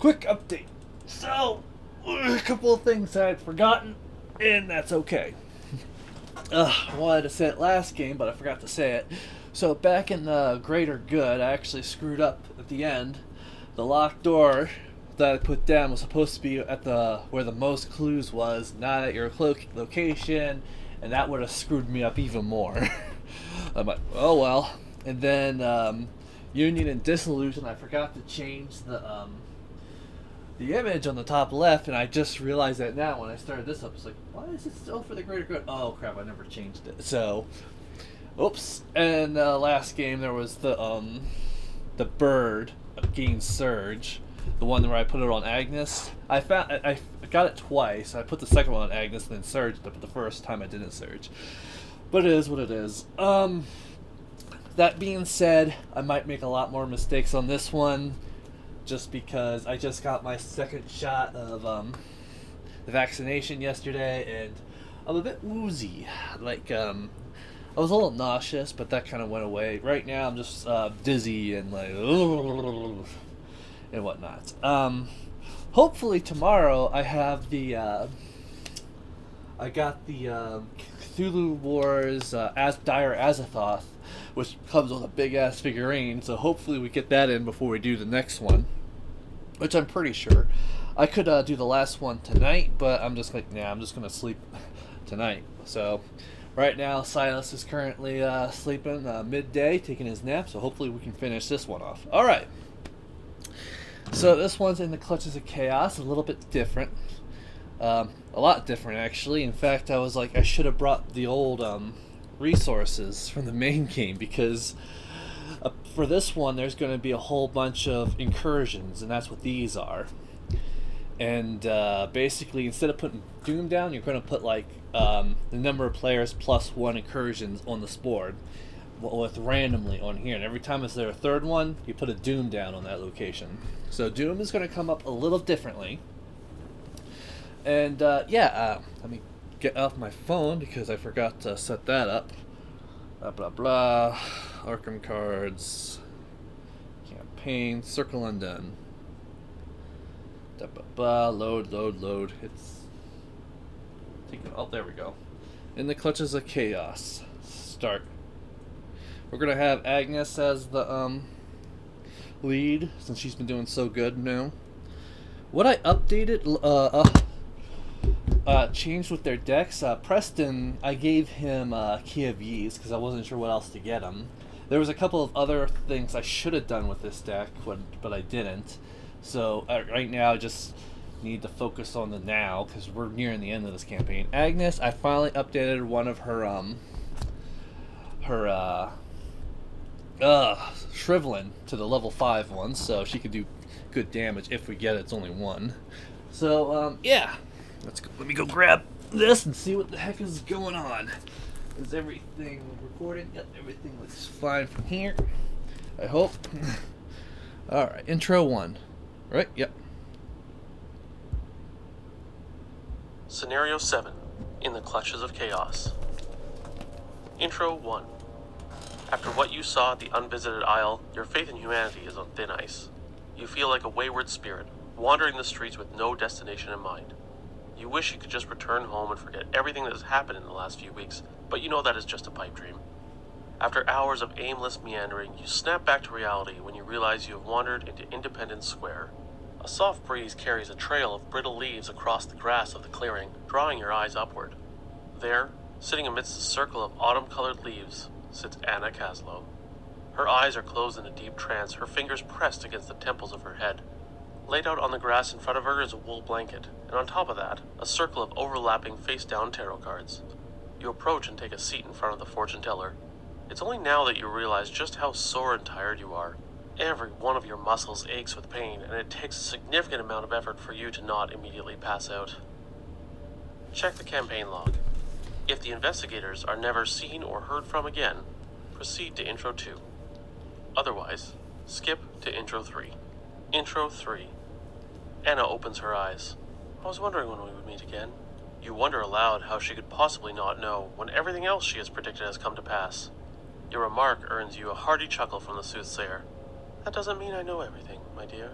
quick update. So, a couple of things I had forgotten, and that's okay. I wanted to say it last game, but I forgot to say it. So, back in the Greater Good, I actually screwed up at the end. The locked door that I put down was supposed to be at the where the most clues was, not at your location, and that would have screwed me up even more. I'm like, oh well. And then Union and Disillusion, I forgot to change the image on the top left, and I just realized that now when I started this up. It's like, why is it still for the Greater Good? Oh crap, I never changed it. So, oops. And last game there was the bird against Surge, the one where I put it on Agnes. I got it twice. I put the second one on Agnes and then Surge, but the first time I didn't Surge. But it is what it is. That being said, I might make a lot more mistakes on this one, just because I just got my second shot of the vaccination yesterday, and I'm a bit woozy. Like, I was a little nauseous, but that kind of went away. Right now, I'm just dizzy and like, and whatnot. Hopefully tomorrow I have I got the Cthulhu Wars Dire Azathoth, which comes with a big ass figurine. So hopefully we get that in before we do the next one, which I'm pretty sure. I could do the last one tonight, but I'm just like, nah, I'm just gonna sleep tonight. So right now Silas is currently sleeping midday, taking his nap. So hopefully we can finish this one off. All right. So this one's in the Clutches of Chaos, a little bit different. A lot different, actually. In fact, I was like, I should have brought the old resources from the main game, because for this one, there's going to be a whole bunch of incursions, and that's what these are. And basically, instead of putting Doom down, you're going to put like the number of players plus one incursions on this board, with randomly on here. And every time is there a third one, you put a Doom down on that location. So Doom is going to come up a little differently. And let me get off my phone because I forgot to set that up. Blah blah blah. Arkham cards. Campaign. Circle Undone. Blah blah blah. Load. It's taking. Oh, there we go. In the Clutches of Chaos. Start. We're gonna have Agnes as the lead, since she's been doing so good now. What I updated changed with their decks. Preston, I gave him Key of Ys because I wasn't sure what else to get him. There was a couple of other things I should have done with this deck, but I didn't. So right now I just need to focus on the now, because we're nearing the end of this campaign. Agnes, I finally updated one of her Shrivelin to the level 5 one, so she could do good damage if we get it. It's only one. So yeah. Let me go grab this and see what the heck is going on. Is everything recorded? Yep, everything looks fine from here. I hope. Alright, intro 1. Right? Yep. Scenario 7. In the Clutches of Chaos. Intro 1. After what you saw at the Unvisited Isle, your faith in humanity is on thin ice. You feel like a wayward spirit, wandering the streets with no destination in mind. You wish you could just return home and forget everything that has happened in the last few weeks, but you know that is just a pipe dream. After hours of aimless meandering, you snap back to reality when you realize you have wandered into Independence Square. A soft breeze carries a trail of brittle leaves across the grass of the clearing, drawing your eyes upward. There, sitting amidst a circle of autumn-colored leaves, sits Anna Caslow. Her eyes are closed in a deep trance, her fingers pressed against the temples of her head. Laid out on the grass in front of her is a wool blanket, and on top of that, a circle of overlapping face-down tarot cards. You approach and take a seat in front of the fortune teller. It's only now that you realize just how sore and tired you are. Every one of your muscles aches with pain, and it takes a significant amount of effort for you to not immediately pass out. Check the campaign log. If the investigators are never seen or heard from again, proceed to Intro 2. Otherwise, skip to Intro 3. Intro 3. Anna opens her eyes. I was wondering when we would meet again. You wonder aloud how she could possibly not know when everything else she has predicted has come to pass. Your remark earns you a hearty chuckle from the soothsayer. That doesn't mean I know everything, my dear.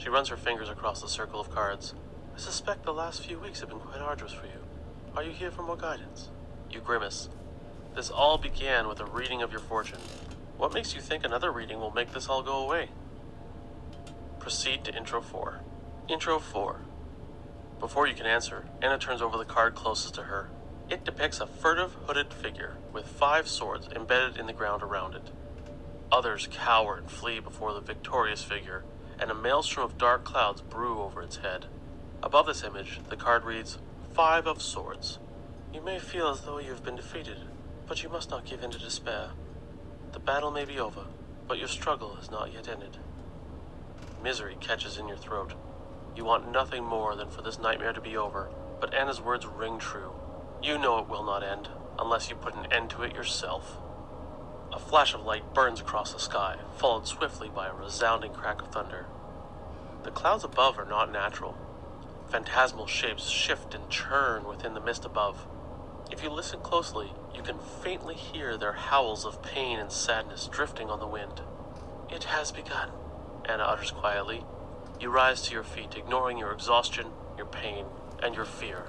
She runs her fingers across the circle of cards. I suspect the last few weeks have been quite arduous for you. Are you here for more guidance? You grimace. This all began with a reading of your fortune. What makes you think another reading will make this all go away? Proceed to Intro 4. Intro 4. Before you can answer, Anna turns over the card closest to her. It depicts a furtive, hooded figure with 5 swords embedded in the ground around it. Others cower and flee before the victorious figure, and a maelstrom of dark clouds brew over its head. Above this image, the card reads, 5 of Swords. You may feel as though you have been defeated, but you must not give in to despair. The battle may be over, but your struggle has not yet ended. Misery catches in your throat. You want nothing more than for this nightmare to be over, but Anna's words ring true. You know it will not end, unless you put an end to it yourself. A flash of light burns across the sky, followed swiftly by a resounding crack of thunder. The clouds above are not natural. Phantasmal shapes shift and churn within the mist above. If you listen closely, you can faintly hear their howls of pain and sadness drifting on the wind. It has begun, Anna utters quietly. You rise to your feet, ignoring your exhaustion, your pain, and your fear.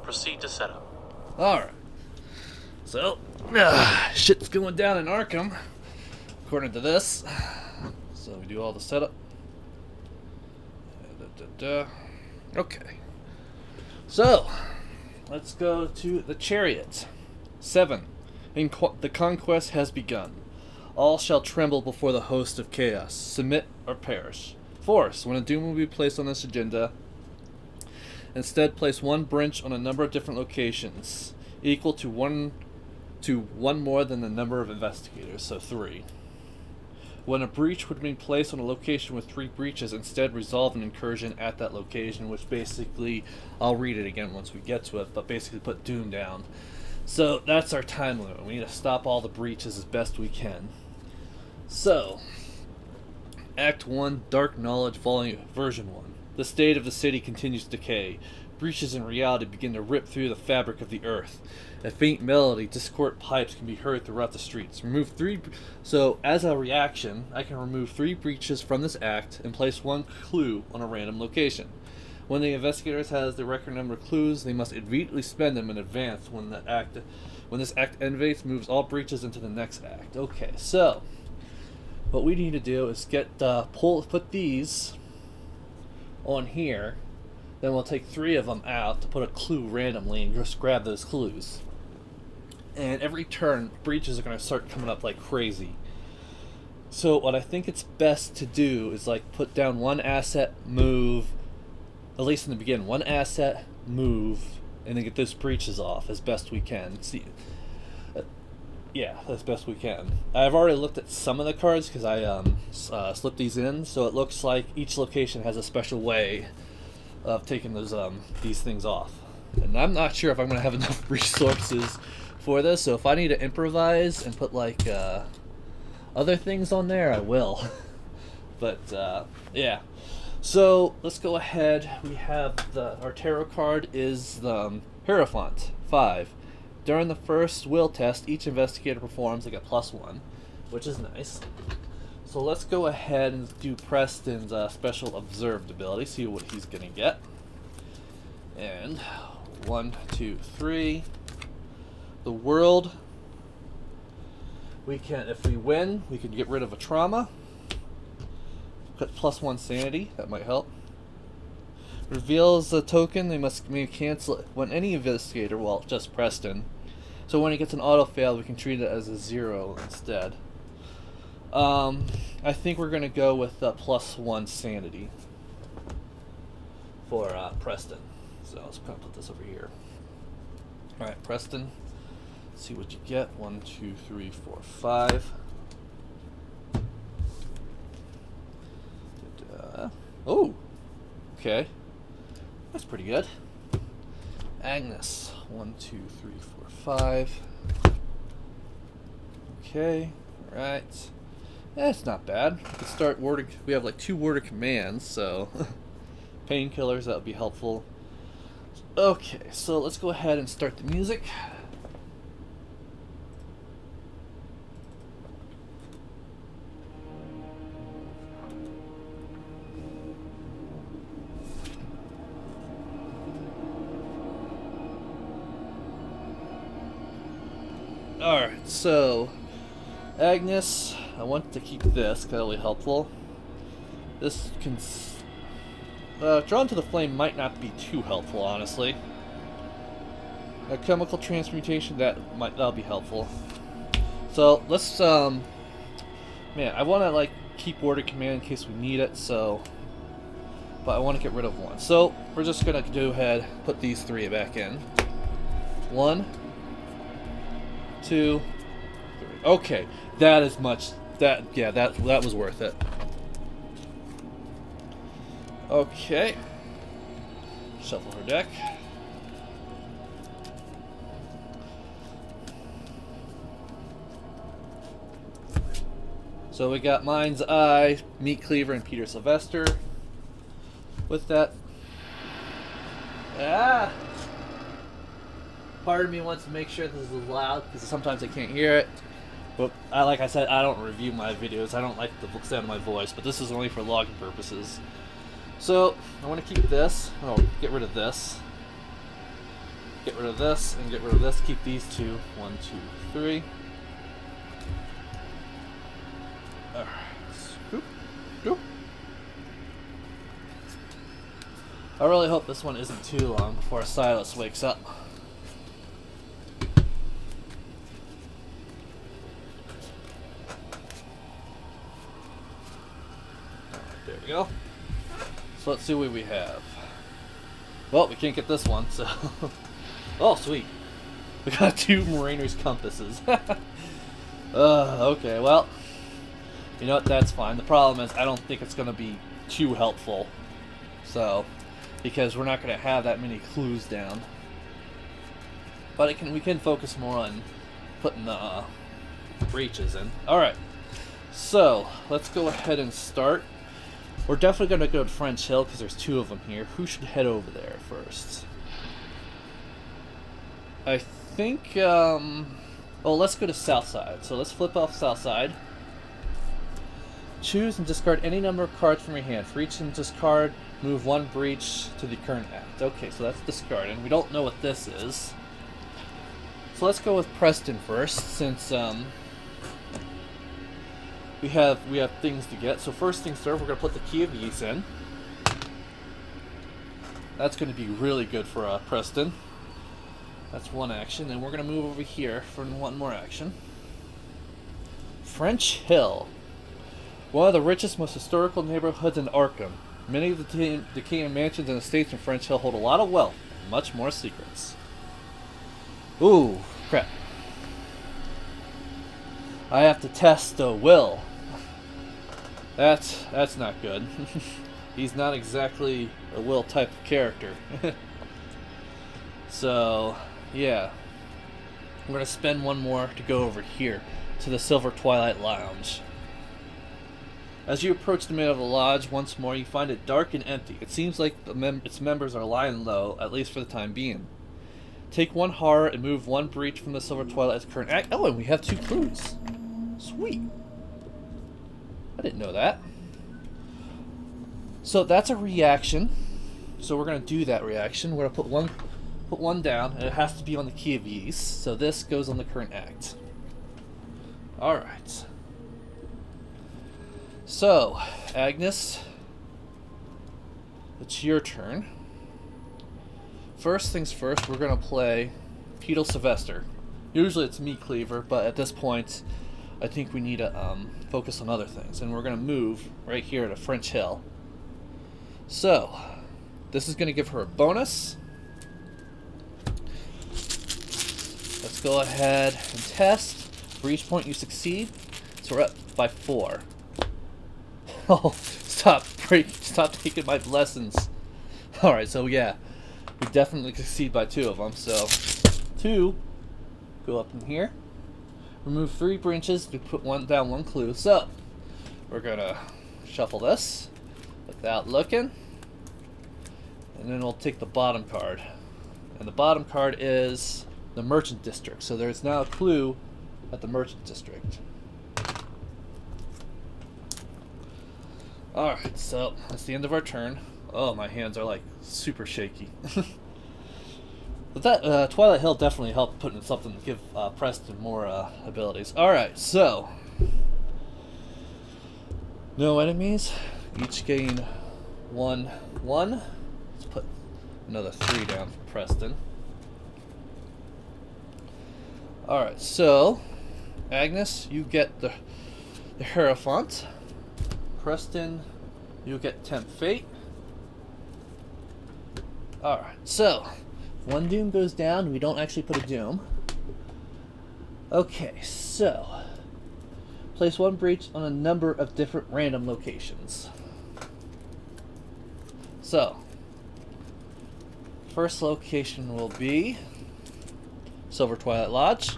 Proceed to setup. Alright. So, shit's going down in Arkham, according to this. So we do all the setup. Okay. So, let's go to the Chariot. 7. The conquest has begun. All shall tremble before the host of chaos. Submit or perish. Force. When a doom will be placed on this agenda, instead place one branch on a number of different locations, equal to one more than the number of investigators, so 3. When a breach would be placed on a location with 3 breaches, instead resolve an incursion at that location, which basically, I'll read it again once we get to it, but basically put Doom down. So that's our time limit. We need to stop all the breaches as best we can. So, Act 1, Dark Knowledge, Version 1. The state of the city continues to decay. Breaches in reality begin to rip through the fabric of the earth. A faint melody, discordant pipes can be heard throughout the streets. So, as a reaction, I can remove 3 breaches from this act and place 1 clue on a random location. When the investigators has the record number of clues, they must immediately spend them in advance. When this act ends, moves all breaches into the next act. Okay, so what we need to do is put these on here. Then we'll take 3 of them out to put a clue randomly and just grab those clues. And every turn, breaches are going to start coming up like crazy. So what I think it's best to do is like put down 1 asset, move, at least in the beginning, 1 asset, move, and then get those breaches off as best we can. Yeah, as best we can. I've already looked at some of the cards because I slipped these in, so it looks like each location has a special way of taking these things off. And I'm not sure if I'm going to have enough resources for this, so if I need to improvise and put like other things on there, I will. But yeah. So let's go ahead. We have our tarot card is the Hierophant 5. During the first will test, each investigator performs like a +1, which is nice. So let's go ahead and do Preston's special observed ability, see what he's gonna get. And 1, 2, 3. The world. If we win, we can get rid of a trauma. Put +1 sanity, that might help. Reveals a token, they must cancel it when any investigator, well, just Preston. So when he gets an auto fail, we can treat it as a 0 instead. I think we're going to go with +1 sanity for Preston. So let's kind of put this over here. Alright, Preston. Let's see what you get. 1, 2, 3, 4, 5. Oh! Okay. That's pretty good. Agnes. 1, 2, 3, 4, 5. Okay. Alright. That's not bad. We can start wording. We have like 2 worded commands, so painkillers, that would be helpful. Okay, so let's go ahead and start the music. Alright, so Agnes, I want to keep this because that'll be helpful. This can. Drawn to the flame might not be too helpful, honestly. A chemical transmutation, that'll be helpful. So let's man, I want to like keep word of command in case we need it. So, but I want to get rid of one. So we're just gonna go ahead, put these 3 back in. 1, 2, 3. Okay, that is much. That was worth it. Okay. Shuffle her deck. So we got Mind's Eye, Meat Cleaver, and Peter Sylvester. With that. Part of me wants to make sure this is loud because sometimes I can't hear it. But like I said, I don't review my videos. I don't like the sound of my voice, but this is only for logging purposes. So I want to keep this. Oh, get rid of this. Get rid of this and get rid of this. Keep these 2. 1, 2, 3. Alright. Scoop. Scoop. I really hope this one isn't too long before Silas wakes up. There we go. So let's see what we have. Well, we can't get this one, so... Oh, sweet. We got 2 Mariner's compasses. Okay, well... You know what, that's fine. The problem is I don't think it's going to be too helpful. So, because we're not going to have that many clues down. But we can focus more on putting the breaches in. Alright, so let's go ahead and start. We're definitely going to go to French Hill because there's 2 of them here. Who should head over there first? I think, oh, let's go to Southside. So let's flip off Southside. Choose and discard any number of cards from your hand. For each and discard, move 1 breach to the current act. Okay, so that's discarding. We don't know what this is. So let's go with Preston first, since we have things to get. So first things first, we're going to put the Key of Ys in. That's going to be really good for Preston. That's 1 action. And we're going to move over here for 1 more action. French Hill. One of the richest, most historical neighborhoods in Arkham. Many of the decaying mansions and estates in French Hill hold a lot of wealth and much more secrets. Ooh, crap. I have to test Will. That's not good. He's not exactly a Will type of character. So, yeah. I'm going to spend 1 more to go over here to the Silver Twilight Lounge. As you approach the middle of the lodge once more, you find it dark and empty. It seems like its members are lying low, at least for the time being. Take 1 horror and move 1 breach from the Silver Twilight's current act. Oh, and we have 2 clues. Sweet. I didn't know that. So that's a reaction. So we're going to do that reaction. We're going to put one down, and it has to be on the Key of Ys. So this goes on the current act. Alright. So, Agnes, it's your turn. First things first, we're going to play Peter Sylvester. Usually it's Meat Cleaver, but at this point, I think we need to focus on other things. And we're going to move right here to French Hill. So, this is going to give her a bonus. Let's go ahead and test. For each point you succeed, so we're up by 4. Oh, stop taking my lessons. Alright, so yeah, we definitely succeed by 2 of them. So, 2, go up in here. Remove 3 branches to put down 1 clue. So, we're gonna shuffle this without looking. And then we'll take the bottom card. And the bottom card is the Merchant District. So there's now a clue at the Merchant District. Alright, so that's the end of our turn. Oh, my hands are like super shaky. But that Twilight Hill definitely helped put in something to give Preston more abilities. Alright, so no enemies. Each gain 1, 1. Let's put another 3 down for Preston. Alright, so Agnes, you get the Hierophant. Preston, you get Temp Fate. Alright, so one Doom goes down, we don't actually put a Doom. Okay, so place one breach on a number of different random locations. So, first location will be Silver Twilight Lodge.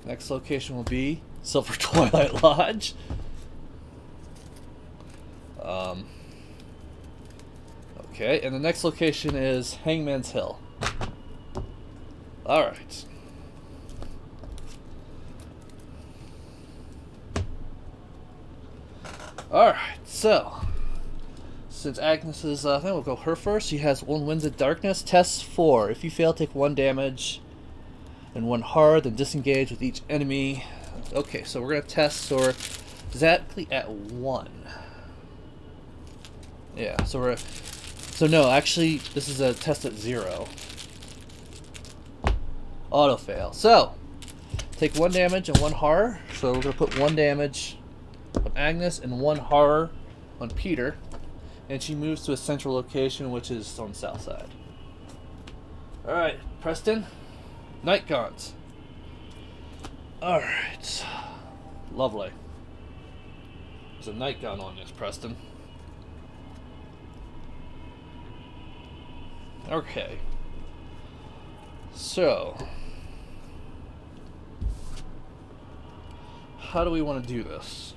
Next location will be Silver Twilight Lodge. Okay, and the next location is Hangman's Hill. Alright. Alright, so since Agnes is, I think we'll go her first. She has 1 Winds of Darkness. Test 4. If you fail, take 1 damage and 1 hard, then disengage with each enemy. Okay, so we're going to test Sora exactly at 1. Yeah, so no, actually, this is a test at 0. Auto fail. So, take 1 damage and 1 horror. So we're going to put 1 damage on Agnes and 1 horror on Peter. And she moves to a central location, which is on the south side. Alright, Preston. Night Gaunts. Alright. Lovely. There's a night gun on this, Preston. Okay. So, how do we want to do this?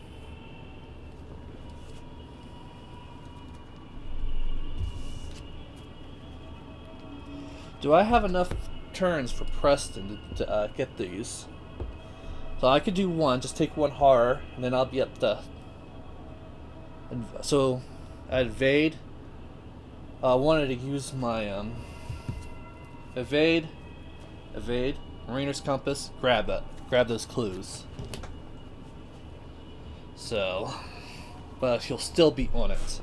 Do I have enough turns for Preston to get these? So I could do 1, just take 1 horror, and then I'll be up to... So, I'd evade. I wanted to use my evade, Mariner's Compass, grab those clues. So, but he'll still be on it.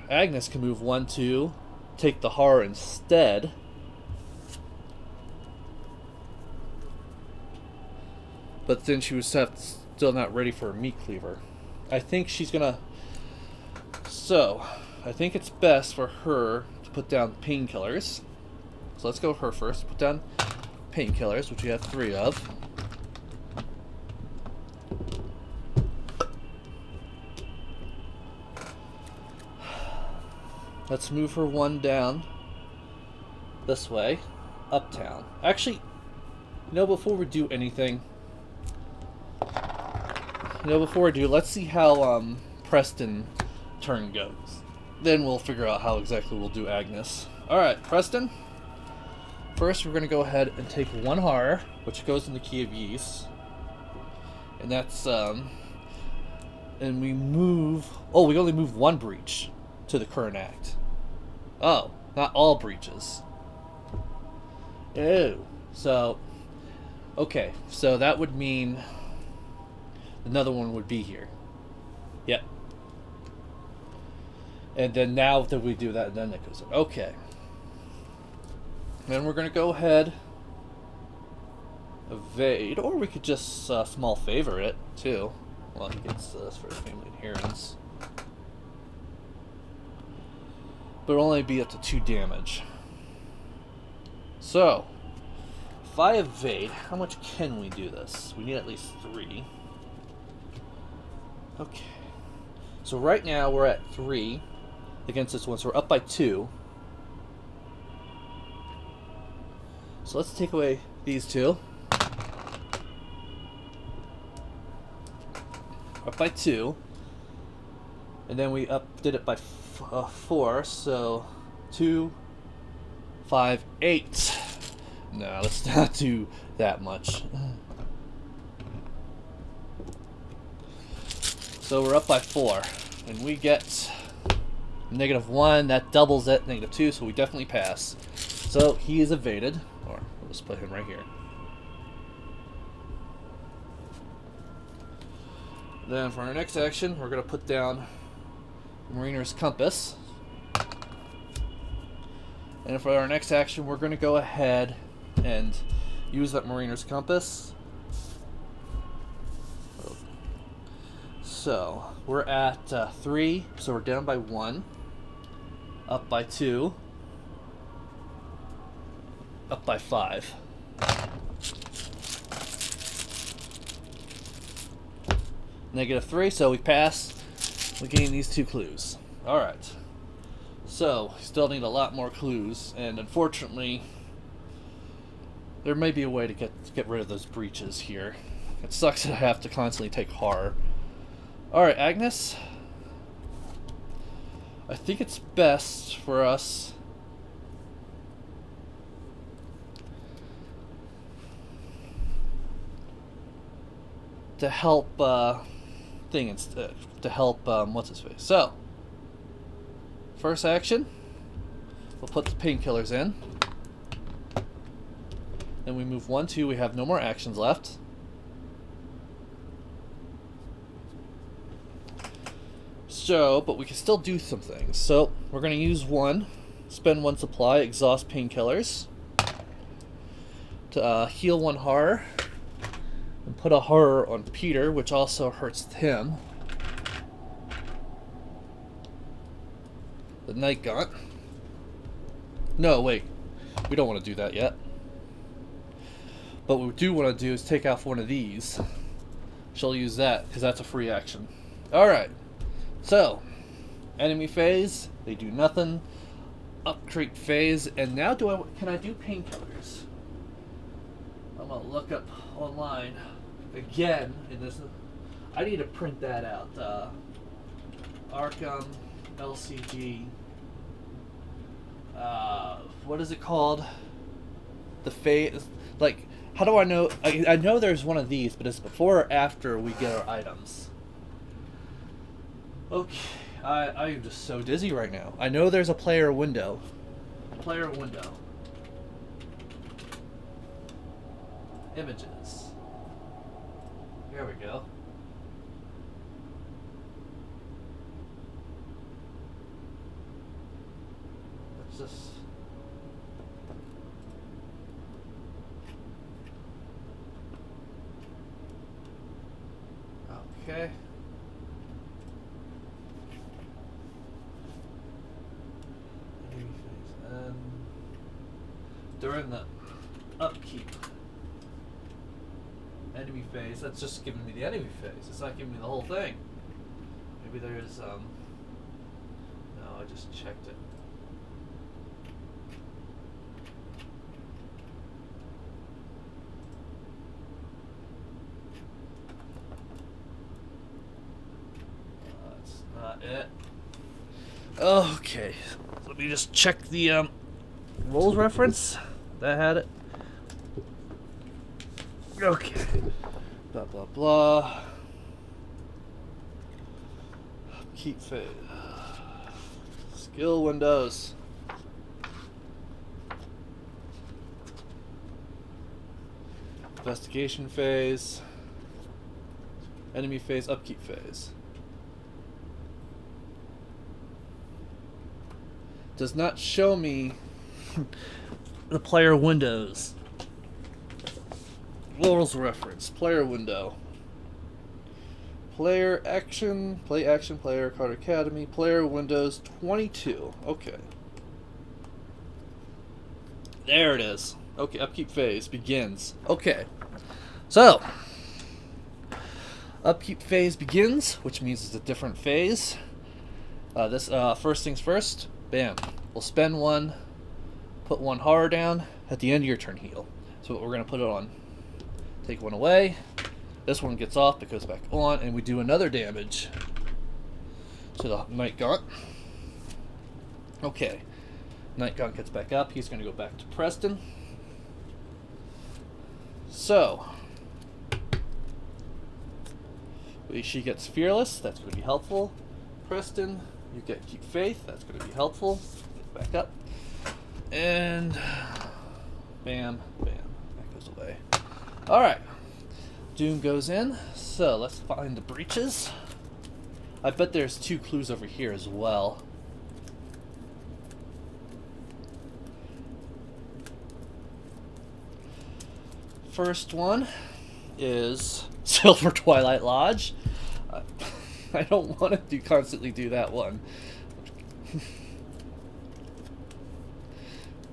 Agnes can move 1, 2, take the horror instead. But then she was still not ready for a meat cleaver. I think she's gonna... So, I think it's best for her to put down painkillers. So let's go with her first. Put down painkillers, which we have 3 of. Let's move her 1 down this way, uptown. Actually, before we do anything, let's see how Preston turn goes. Then we'll figure out how exactly we'll do Agnes. Alright, Preston. First, we're going to go ahead and take 1 horror, which goes in the Key of Ys. And that's, and we move... Oh, we only move 1 breach to the current act. Oh, not all breaches. Ew. So, okay, so that would mean another one would be here. Yep. And then now that we do that, then it goes... Okay. Then we're going to go ahead, evade, or we could just small favor it, too. Well, he gets this for family adherence. But it'll only be up to 2 damage. So, if I evade, how much can we do this? We need at least 3. Okay. So right now we're at 3 against this one, so we're up by 2. So let's take away these 2. Up by 2. And then we did it by 4, so 2, 5, 8. No, let's not do that much. So we're up by 4. And we get -1. That doubles it, -2, so we definitely pass. So he is evaded. Or we'll just put him right here. Then for our next action, we're going to put down Mariner's Compass. And for our next action, we're going to go ahead and use that Mariner's Compass. So we're at 3, so we're down by 1, up by 2, up by 5. -3, so we pass. We gain these 2 clues. Alright. So, still need a lot more clues, and unfortunately, there may be a way to get rid of those breaches here. It sucks that I have to constantly take horror. Alright, Agnes. I think it's best for us to help what's his face. So, first action, we'll put the painkillers in. Then we move 1, 2, we have no more actions left. So, but we can still do some things. So, we're going to use 1, spend 1 supply, exhaust painkillers, to heal 1 horror, and put a horror on Peter, which also hurts him. The Night Gaunt. No, wait. We don't want to do that yet. But what we do want to do is take off one of these. She'll use that, because that's a free action. Alright. So, enemy phase, they do nothing. Upgrade phase, and now can I do painkillers? I'm going to look up online again in this. I need to print that out. Arkham LCG. What is it called? The phase. Like, how do I know? I know there's one of these, but it's before or after we get our items. Okay, I'm just so dizzy right now. I know there's a player window. Player window. Images. Here we go. Let's just... Okay. During the upkeep enemy phase, that's just giving me the enemy phase. It's not giving me the whole thing. Maybe there's no, I just checked it. That's not it. Okay, let me just check the roles reference. That had it. Okay. Blah blah blah. Keep phase. Skill windows. Investigation phase. Enemy phase, upkeep phase. Does not show me the player windows. Roles reference, player window. Player action, play action, player card academy, player windows 22. Okay. There it is. Okay, upkeep phase begins. Okay. So, upkeep phase begins, which means it's a different phase. First things first, bam. We'll spend 1, put 1 horror down, at the end of your turn heal. So we're going to put it on. Take 1 away. This one gets off, it goes back on, and we do another damage to the Night Gaunt. Okay. Night Gaunt gets back up. He's going to go back to Preston. So, She gets Fearless, that's going to be helpful. Preston, you get Keep Faith, that's going to be helpful. Back up. And bam, bam, that goes away. Alright, Doom goes in, so let's find the breaches. I bet there's 2 clues over here as well. First one is Silver Twilight Lodge. I don't want to constantly do that one.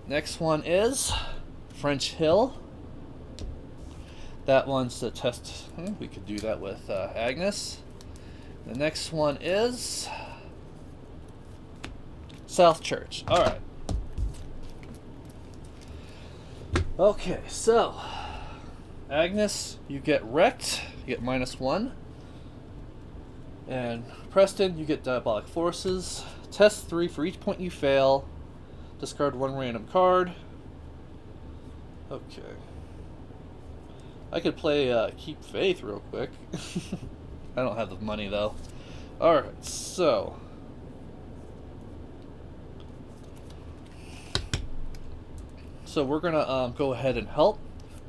Next one is French Hill. That one's the test. We could do that with Agnes. The next one is South Church. Alright. Okay, so Agnes, you get wrecked. You get -1. And Preston, you get Diabolic Forces. Test 3 for each point you fail. Discard 1 random card. Okay. I could play Keep Faith real quick. I don't have the money though. Alright, so we're gonna go ahead and help.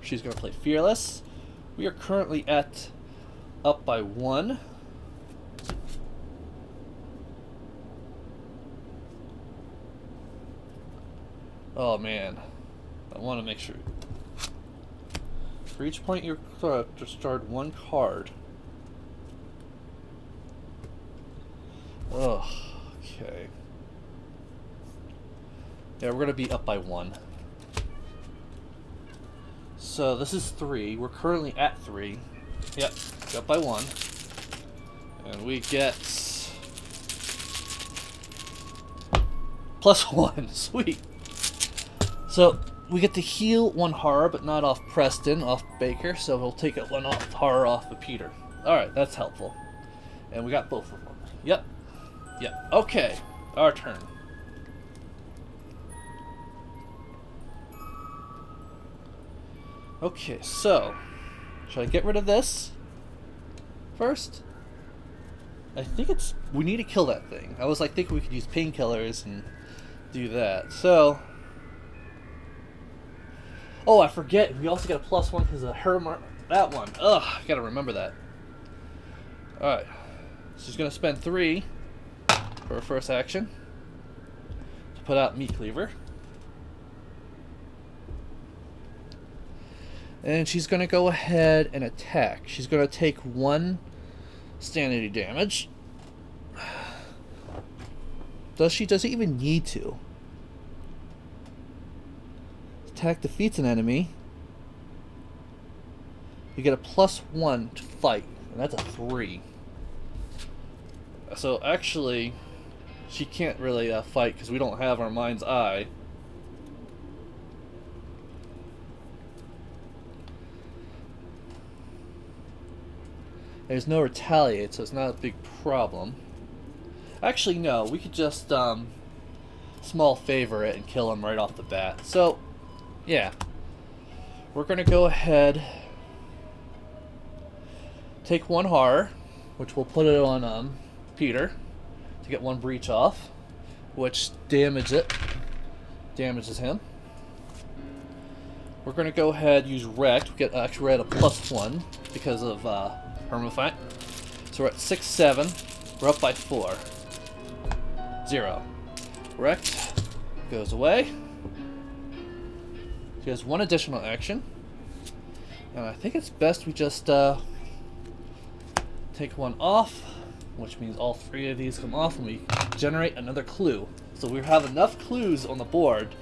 She's gonna play Fearless. We are currently up by 1. Oh man, I want to make sure. For each point you discard 1 card. Oh, okay. Yeah, we're gonna be up by 1. So this is 3. We're currently at 3. Yep, up by 1. And we get +1. Sweet. So we get to heal 1 horror, but not off Preston, off Baker. So we'll take it 1 off horror off of Peter. All right, that's helpful. And we got both of them. Yep. Yep. Okay, our turn. Okay, so should I get rid of this first? I think we need to kill that thing. I was like thinking we could use painkillers and do that. So, oh, I forget. We also got a +1 because of her. That one. Ugh, I gotta remember that. All right, she's gonna spend 3 for her first action to put out Meat Cleaver. And she's going to go ahead and attack. She's going to take 1 sanity damage. Does she even need to? Attack defeats an enemy. You get a +1 to fight. And that's a 3. So actually, she can't really fight because we don't have our Mind's Eye. There's no retaliate, so it's not a big problem. Actually, no. We could just small favor it and kill him right off the bat. So, yeah. We're going to go ahead, take 1 horror, which we'll put it on Peter to get 1 breach off, which damages him. We're going to go ahead use wrecked. We get actually at a +1 because of Hermafite. So we're at 6, 7. We're up by 4. 0. Wrecked goes away. She has 1 additional action. And I think it's best we just take 1 off, which means all 3 of these come off and we generate another clue. So we have enough clues on the board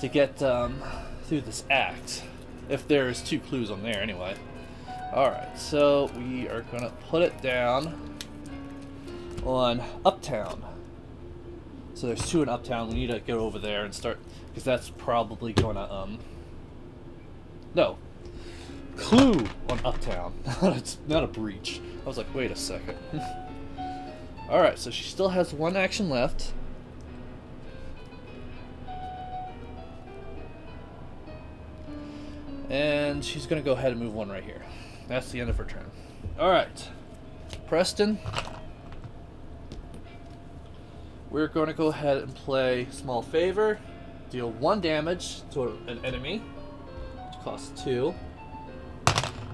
to get through this act. If there's 2 clues on there anyway. Alright, so we are going to put it down on Uptown. So there's 2 in Uptown. We need to go over there and start, because that's probably going to, no. Clue on Uptown. It's not a breach. I was like, wait a second. Alright, so she still has 1 action left. And she's going to go ahead and move 1 right here. That's the end of her turn. Alright. Preston, we're going to go ahead and play Small Favor. Deal 1 damage to an enemy, which costs 2,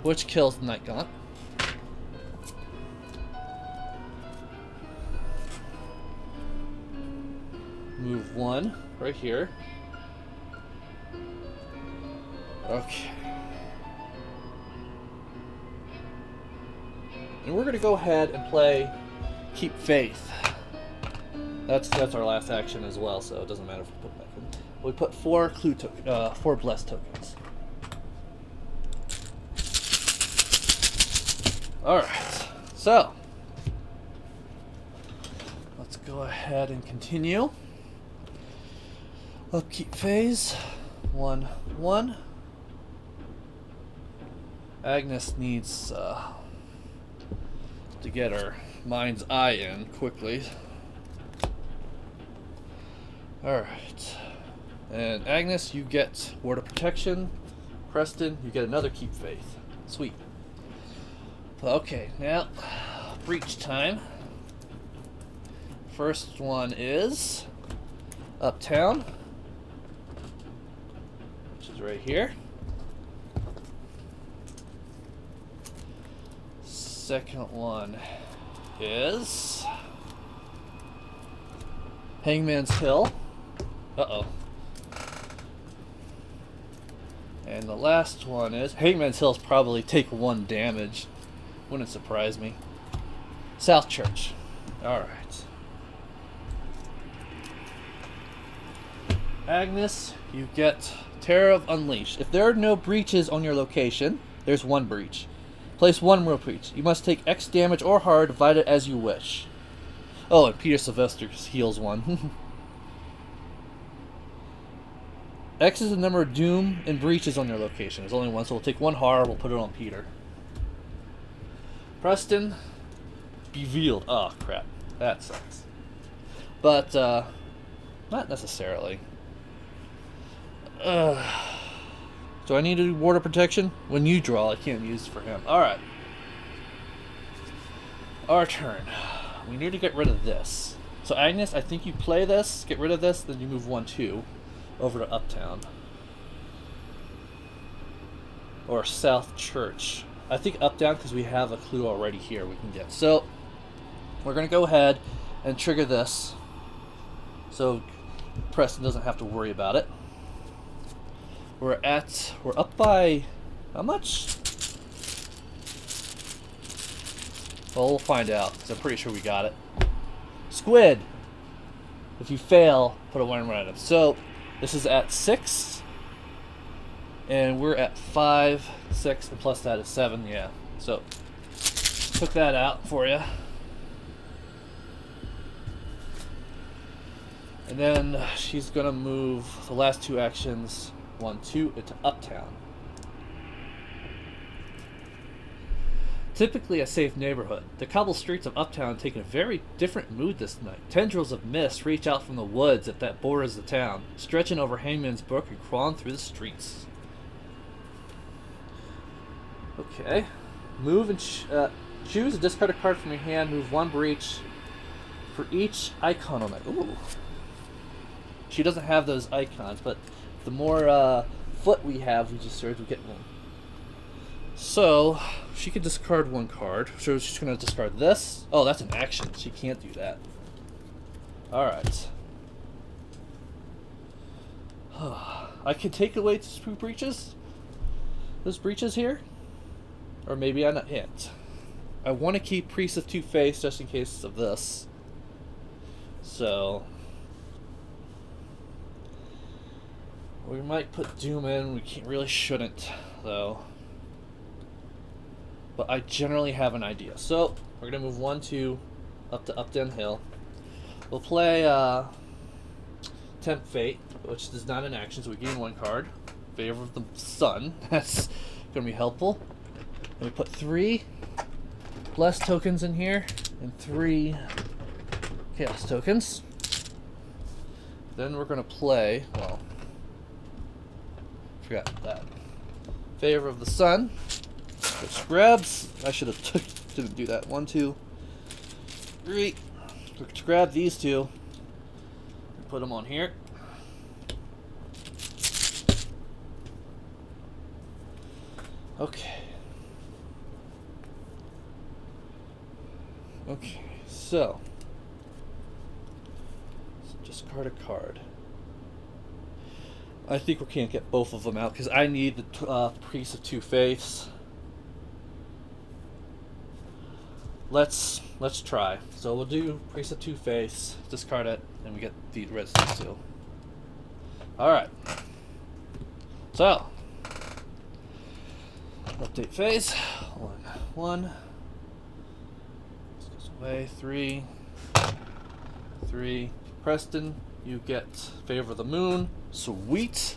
which kills the Night Gaunt. Move 1 right here. Okay. And we're going to go ahead and play Keep Faith. That's our last action as well, so it doesn't matter if we put it back in. We put 4 4 blessed tokens. Alright, so let's go ahead and continue. Upkeep phase. 1, 1. Agnes needs to get her mind's eye in quickly. Alright. And Agnes, you get Ward of Protection. Preston, you get another Keep Faith. Sweet. Okay, now, breach time. First one is Uptown, which is right here. Second one is Hangman's Hill. Uh-oh. And the last one is Hangman's Hill's probably take 1 damage. Wouldn't surprise me. South Church. Alright. Agnes, you get Terror of Unleashed. If there are no breaches on your location, there's 1 breach. Place 1 more breach. You must take X damage or hard, divided as you wish. Oh, and Peter Sylvester heals 1. X is the number of doom and breaches on your location. There's only 1, so we'll take 1 hard, we'll put it on Peter. Preston, Beveiled. Oh, crap. That sucks. But, not necessarily. Do I need to do Ward of Protection? When you draw, I can't use for him. Alright. Our turn. We need to get rid of this. So, Agnes, I think you play this, get rid of this, then you move 1, 2 over to Uptown. Or South Church. I think Uptown because we have a clue already here we can get. So, we're going to go ahead and trigger this. So, Preston doesn't have to worry about it. We're up by, how much? Well, we'll find out, because I'm pretty sure we got it. Squid! If you fail, put a 1 random. So, this is at 6. And we're at 5, 6, and plus that is 7, yeah. So, took that out for you. And then she's going to move the last 2 actions, 1, 2, into Uptown. Typically a safe neighborhood, the cobbled streets of Uptown take a very different mood this night. Tendrils of mist reach out from the woods that borders the town, stretching over Hangman's Brook and crawling through the streets. Okay. Move and choose a discard a card from your hand. Move 1 breach for each icon on it. Ooh. She doesn't have those icons, but the more foot we have, we get 1. So, she could discard 1 card. So she's going to discard this. Oh, that's an action. She can't do that. Alright. I could take away 2 breaches. Those breaches here. Or maybe I'm not hit. I want to keep Priest of Two-Face just in case of this. So, we might put Doom in. We really shouldn't, though. But I generally have an idea. So, we're going to move 1, 2 up to Upton Hill. We'll play Tempt Fate, which is not an action, so we gain 1 card. Favor of the Sun. That's going to be helpful. And we put 3 Blessed tokens in here, and 3 Chaos tokens. Then we're going to play, well, forgot that. Favor of the Sun, which grabs, I should have Didn't do that. 1, 2, 3. Let's grab these two. Put them on here. Okay. Okay, so discard a card. I think we can't get both of them out because I need the Priest of Two Faiths. Let's try. So we'll do Priest of Two Faiths, discard it, and we get the rest of these two. Alright. So update phase. 1. This goes away. 3. Preston, you get Favor of the Moon. Sweet.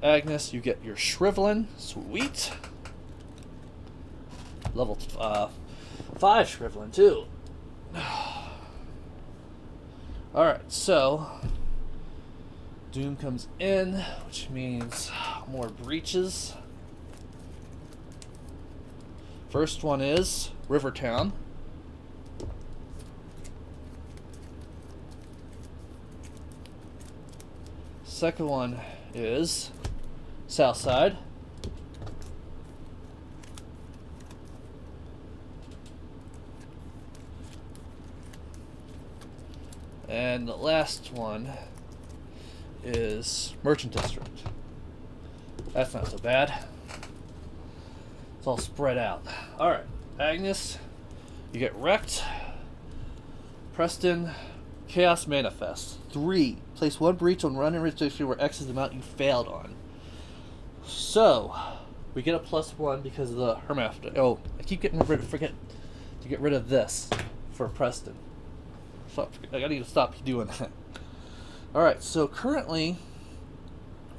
Agnes, you get your Shrivelin. Sweet. Level 5 Shrivelin too. Alright, so Doom comes in, which means more breaches. First one is Rivertown. Second one is Southside. And the last one is Merchant District. That's not so bad. It's all spread out. Alright, Agnes, you get wrecked. Preston, Chaos Manifest. 3. Place 1 breach on run and restriction where X is the amount you failed on. So, we get a +1 because of the Hermaphrodite. Oh, I keep forget to get rid of this for Preston. I need to stop doing that. Alright, so currently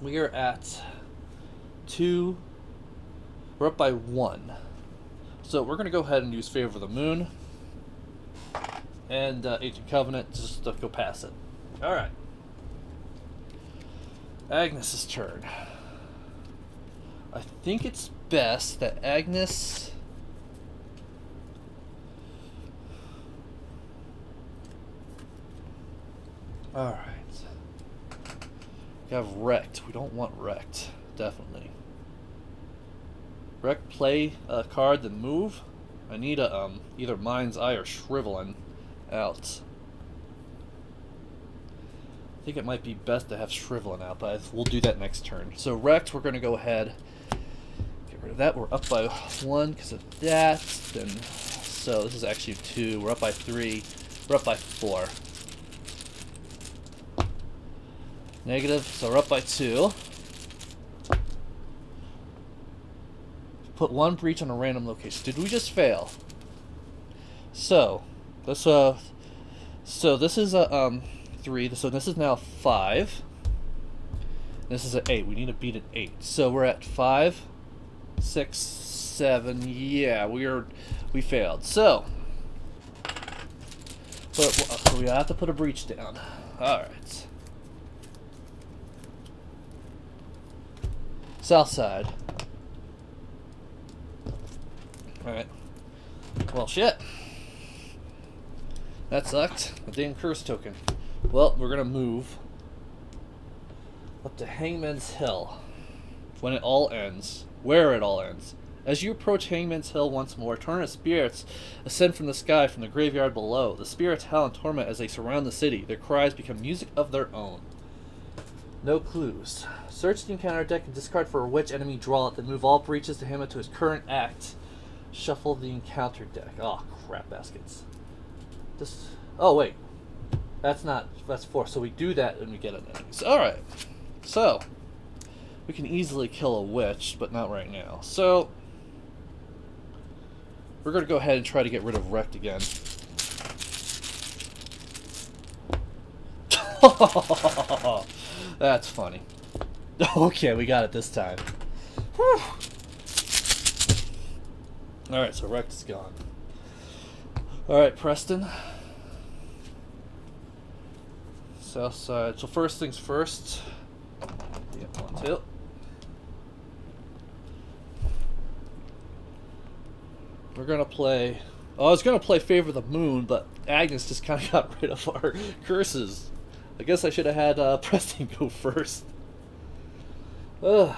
we are at 2. We're up by 1. So we're going to go ahead and use Favor of the Moon and Ancient Covenant just to go past it. Alright. Agnes' turn. I think it's best that Agnes... Alright. We have wrecked. We don't want wrecked. Definitely. Wreck, play a card, then move. I need a either Mind's Eye or Shrivelin out. I think it might be best to have Shrivelin out, but we'll do that next turn. So wrecked, we're going to go ahead, get rid of that. We're up by 1 because of that. Then, so this is actually 2. We're up by 3. We're up by 4. Negative, so we're up by 2. Put 1 breach on a random location. Did we just fail? So this is a 3. So this is now 5. This is an 8. We need to beat an 8. So we're at 5, 6, 7. Yeah, we failed. So we have to put a breach down. All right. South side. Alright. Well, shit. That sucked. A dang curse token. Well, we're gonna move up to Hangman's Hill. When it all ends. Where it all ends. As you approach Hangman's Hill once more, torrent spirits ascend from the sky from the graveyard below. The spirits howl in torment as they surround the city. Their cries become music of their own. No clues. Search the encounter deck and discard for which enemy draw it, then move all breaches to him to his current act. Shuffle the encounter deck. Oh, crap baskets. Oh, wait. That's 4. So we do that and we get an enemy. Alright. So, we can easily kill a witch, but not right now. So, we're going to go ahead and try to get rid of Wrecked again. That's funny. Okay, we got it this time. Whew. Alright, so Wrecked is gone. Alright, Preston. South side. So first things first. Yeah, 1, 2. we're gonna play. Oh, I was gonna play Favor the Moon, but Agnes just kind of got rid of our curses. I guess I should have had Preston go first. Ugh.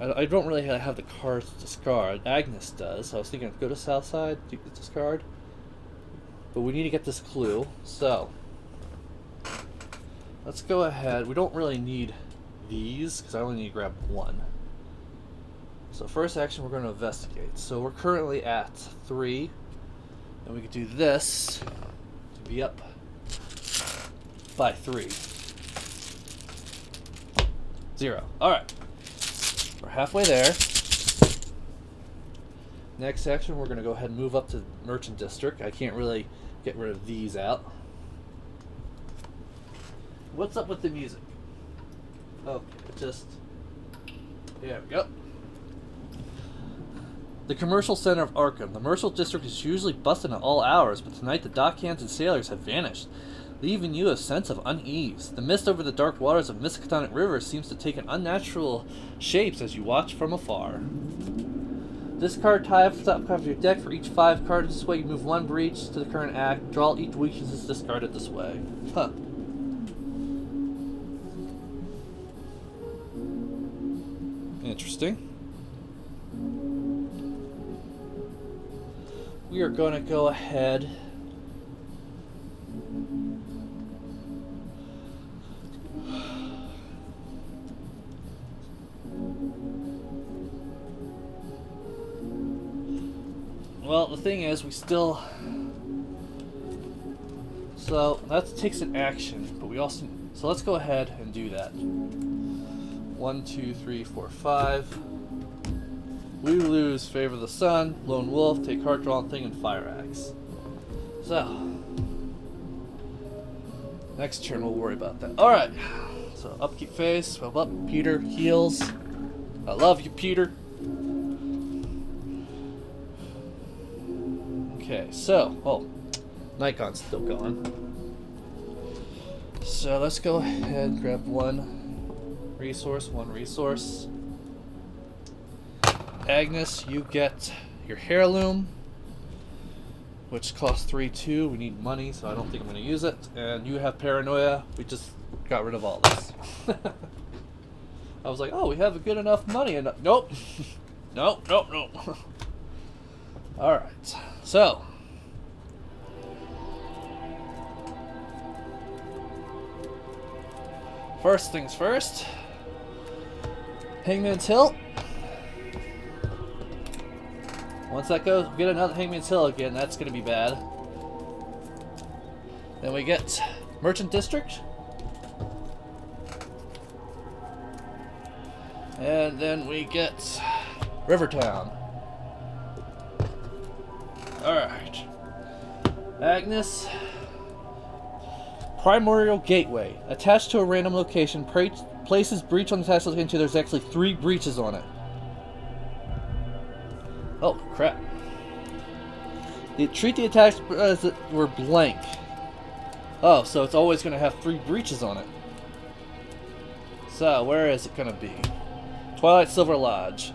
I don't really have the cards to discard. Agnes does. I was thinking go to South Side, discard. But we need to get this clue. So, let's go ahead. We don't really need these, because I only need to grab one. So first action, we're going to investigate. So we're currently at 3. And we could do this to be up by 3. 0. Alright. We're halfway there. Next action, we're going to go ahead and move up to Merchant District. I can't really get rid of these out. What's up with the music? Okay, just... There we go. The Commercial Center of Arkham. The Merchant District is usually busting at all hours, but tonight the dockhands and sailors have vanished, leaving you a sense of unease. The mist over the dark waters of Miskatonic River seems to take an unnatural shapes as you watch from afar. Discard types top of your deck for each 5 cards. This way you move 1 breach to the current act. Draw each weakness is discarded this way. Huh. Interesting. We are going to go ahead well, the thing is, we still... So, that takes an action, but we also... So let's go ahead and do that. 1, 2, 3, 4, 5. We lose Favor the Sun, Lone Wolf, take Heart Drawn Thing, and Fire Axe. So, next turn we'll worry about that. Alright, so upkeep phase, swell up, Peter heals. I love you, Peter. Okay, so, Nikon's still going. So let's go ahead and grab one resource. Agnes, you get your heirloom, which costs 3/2. We need money, so I don't think I'm going to use it. And you have paranoia. We just got rid of all this. I was like, oh, we have a good enough money. And nope. Nope. Alright, so. First things first. Hangman's Hill. Once that goes, we get another Hangman's Hill again. That's going to be bad. Then we get Merchant District. And then we get Rivertown. Alright. Agnes. Primordial Gateway. Attached to a random location, places breach on the attached location until there's actually 3 breaches on it. Oh, crap. Treat the attacks as it were blank. Oh, so it's always going to have 3 breaches on it. So, where is it going to be? Twilight Silver Lodge.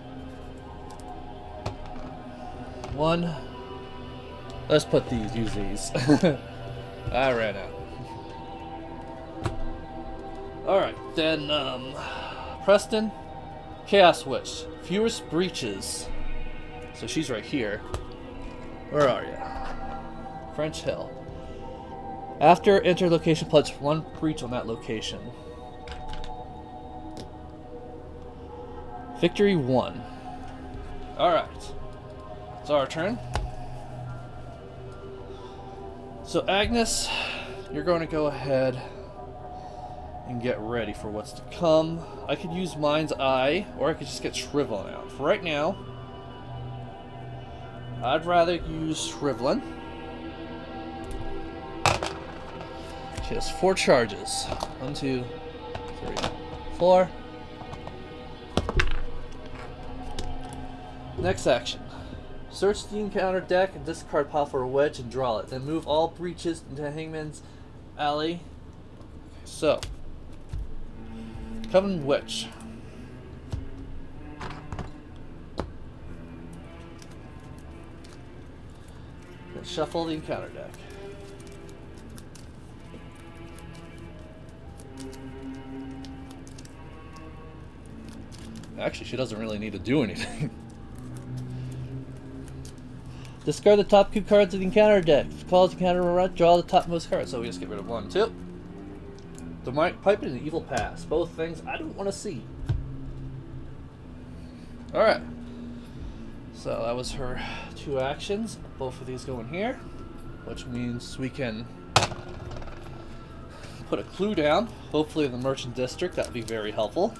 1. Let's put these, use these. I ran out. Alright, then, Preston. Chaos Witch. Fewest breaches. So she's right here. Where are you? French Hill. After enter location, pledge 1 breach on that location. Victory 1. Alright. It's our turn. So Agnes, you're going to go ahead and get ready for what's to come. I could use Mind's Eye, or I could just get Shriveling out. For right now, I'd rather use Shriveling. She has 4 charges. 1, 2, 3, 4. Next action. Search the encounter deck and discard pile for a wedge and draw it. Then move all breaches into Hangman's Alley. So, Covenant Witch. Let's shuffle the encounter deck. Actually, she doesn't really need to do anything. Discard the top 2 cards of the encounter deck. Cause the encounter to run, draw the topmost card. So we just get rid of 1, 2. Demonic Pipe and an Evil Pass. Both things I don't want to see. Alright. So that was her 2 actions. Both of these go in here, which means we can put a clue down. Hopefully in the Merchant District. That would be very helpful.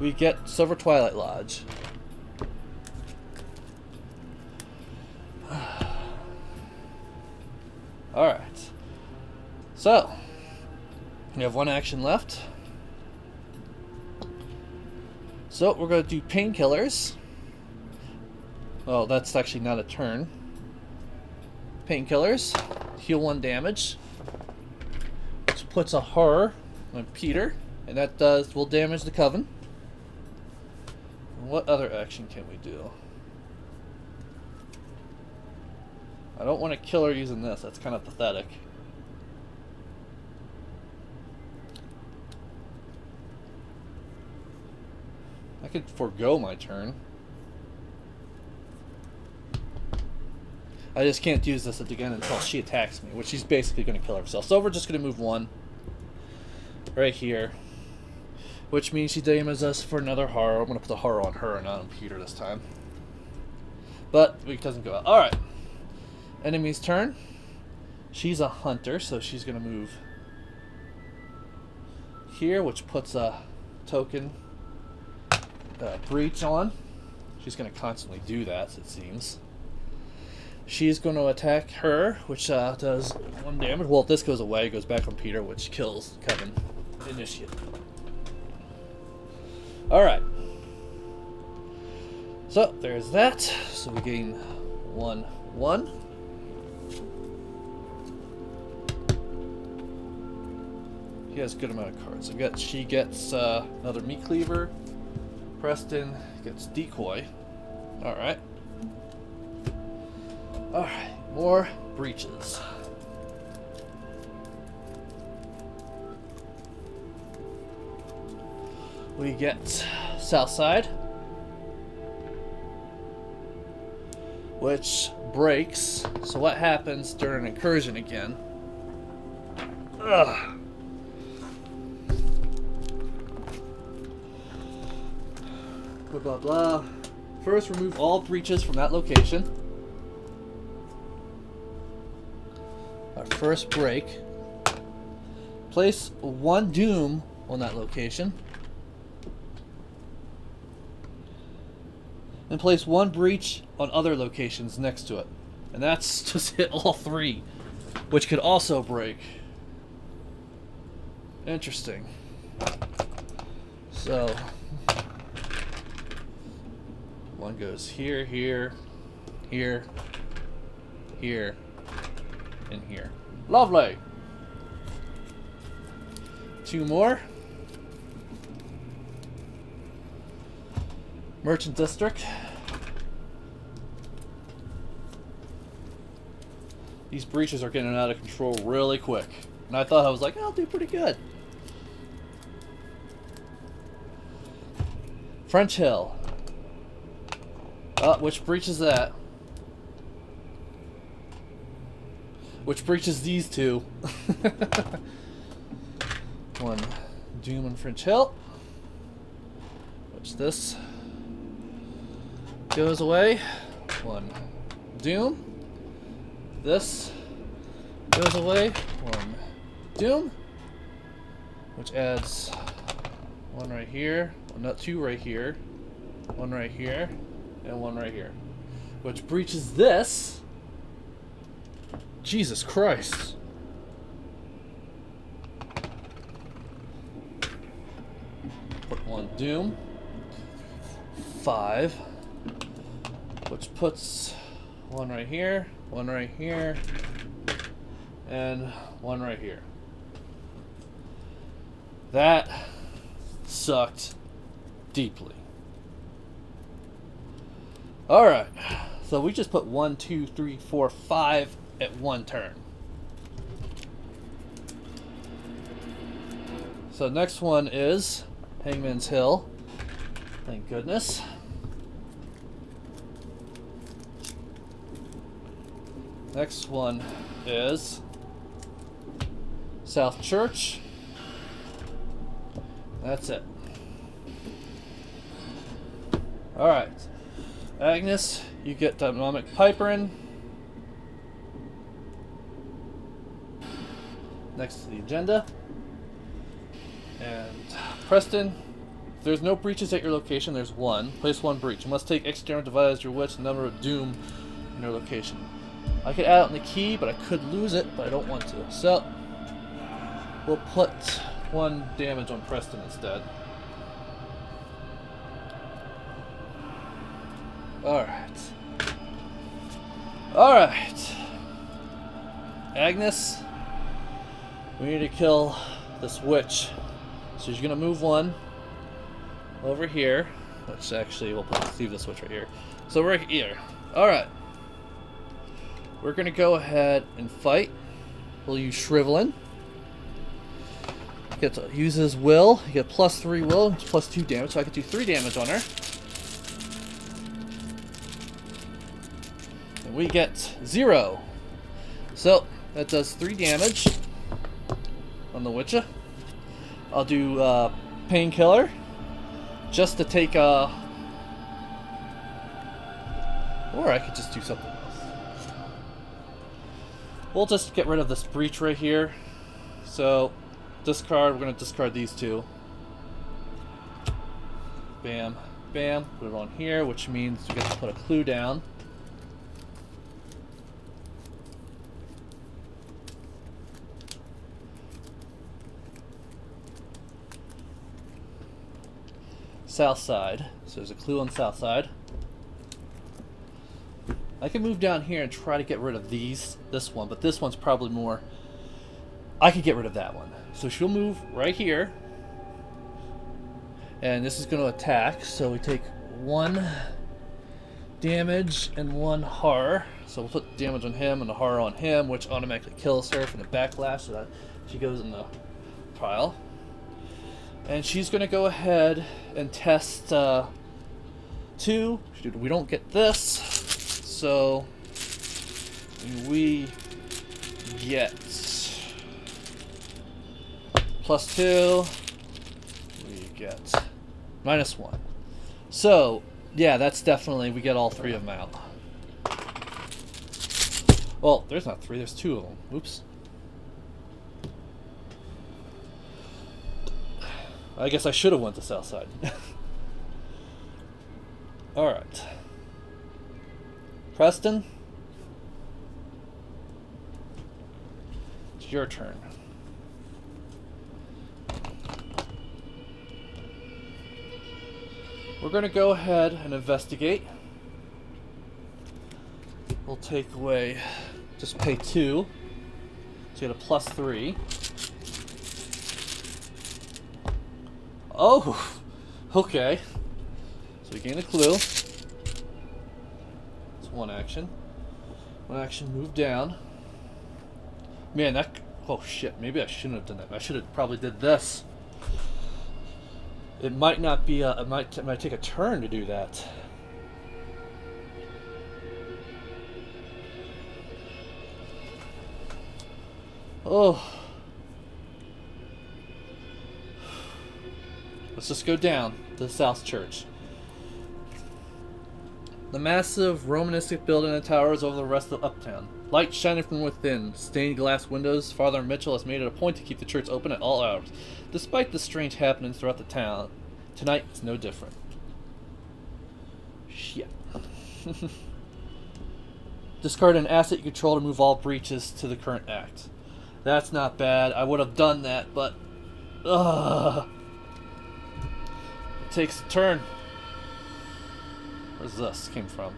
We get Silver Twilight Lodge. Alright. So, we have 1 action left. So, we're going to do Painkillers. Well, that's actually not a turn. Painkillers. Heal 1 damage. Which puts a horror on Peter. And that will damage the Coven. What other action can we do? I don't want to kill her using this. That's kind of pathetic. I could forego my turn. I just can't use this again until she attacks me, which she's basically going to kill herself. So we're just going to move 1 right here. Which means she damages us for another horror. I'm going to put the horror on her and not on Peter this time. But it doesn't go out. Alright. Enemy's turn. She's a hunter, so she's going to move here, which puts a token breach on. She's going to constantly do that, it seems. She's going to attack her, which does 1 damage. Well, if this goes away, it goes back on Peter, which kills Coven Initiate. Alright. So, there's that. So we gain 1, 1. He has a good amount of cards. She gets another Meat Cleaver. Preston gets Decoy. Alright. Alright, more breaches. We get Southside, which breaks. So what happens during an incursion again? Ugh. Blah blah blah. First, remove all breaches from that location. Our first break. Place 1 doom on that location. And place 1 breach on other locations next to it. And that's just hit all 3, which could also break. Interesting. So, 1 goes here, here, here, here, and here. Lovely! 2 more. Merchant District. These breaches are getting out of control really quick. And I thought I was like, I'll do pretty good. French Hill. Which breaches that? Which breaches these 2. 1 Doom on French Hill. Which this goes away. 1 Doom. This goes away. 1 Doom. Which adds 1 right here. Well, not 2 right here. 1 right here. And 1 right here. Which breaches this. Jesus Christ. Put 1 Doom. 5. Which puts 1 right here, 1 right here, and 1 right here. That sucked deeply. Alright. So we just put 1, 2, 3, 4, 5 at one turn. So next one is Hangman's Hill. Thank goodness. Next one is South Church. That's it. Alright. Agnes, you get Dynamic Piperin. Next to the agenda. And Preston, if there's no breaches at your location, there's one. Place one breach. You must take external divided as your witch, the number of doom in your location. I could add it in the key, but I could lose it, but I don't want to. So, we'll put 1 damage on Preston instead. Alright. Alright. Agnes, we need to kill this witch. So she's gonna move 1 over here. Which actually, we'll leave this witch right here. So right here. Alright. We're gonna go ahead and fight. We'll use Shriveling. Get to use his will. You get +3 will, +2 damage, so I can do 3 damage on her. And we get 0. So that does 3 damage on the Witcher. I'll do Painkiller just to take or I could just do something else. We'll just get rid of this breach right here. So discard, we're going to discard these 2. Bam, bam, put it on here, which means we get to put a clue down. South side. So there's a clue on the south side. I can move down here and try to get rid of this one, but this one's probably more. I could get rid of that one. So she'll move right here. And this is going to attack, so we take 1 damage and 1 horror. So we'll put damage on him and the horror on him, which automatically kills her from the backlash, so that she goes in the pile. And she's going to go ahead and test 2. We don't get this, so we get +2. We get -1. So, yeah, that's definitely, we get all 3 of them out. Well, there's not 3, there's 2 of them. Oops. I guess I should have went to south side. Alright. Preston, it's your turn. We're going to go ahead and investigate. We'll take away, just pay 2. So you get a +3. Oh, okay. So we gain a clue. It's 1 action. 1 action, move down. Man, that. Oh shit, maybe I shouldn't have done that. I should have probably did this. It might not be. It might take a turn to do that. Oh. Let's just go down to the South Church. The massive Romanistic building and towers over the rest of Uptown. Light shining from within. Stained glass windows. Father Mitchell has made it a point to keep the church open at all hours. Despite the strange happenings throughout the town, tonight is no different. Shit. Discard an asset you control to move all breaches to the current act. That's not bad. I would have done that, but... Ugh. It takes a turn. Where's this came from?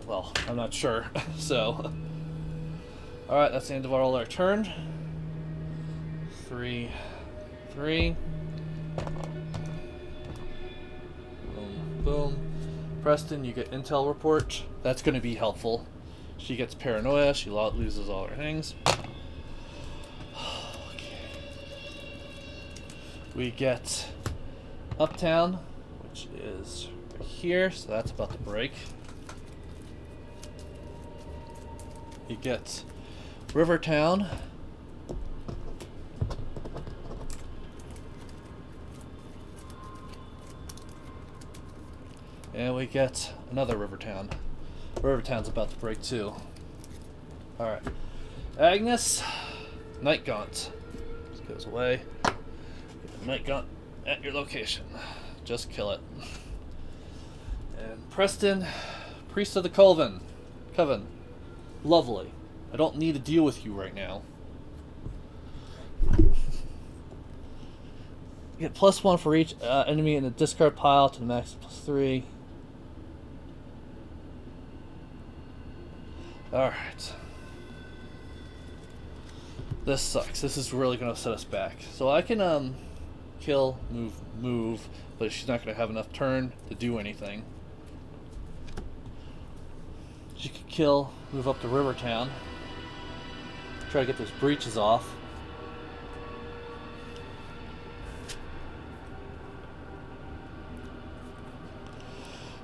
Well, I'm not sure. So, alright, that's the end of all our turn. 3, 3. Boom. Preston, you get intel report. That's going to be helpful. She gets paranoia. She loses all her things. Okay. We get Uptown, which is right here, so that's about to break. You get Rivertown. And we get another Rivertown. Rivertown's about to break too. Alright. Agnes, Night Gaunt. This goes away. Get the Night Gaunt at your location. Just kill it. And Preston, Priest of the Coven. Lovely. I don't need to deal with you right now. You get +1 for each enemy in the discard pile to the max +3. Alright. This sucks. This is really going to set us back. So I can kill, move, but she's not going to have enough turn to do anything. She could kill, move up to Rivertown. Try to get those breaches off.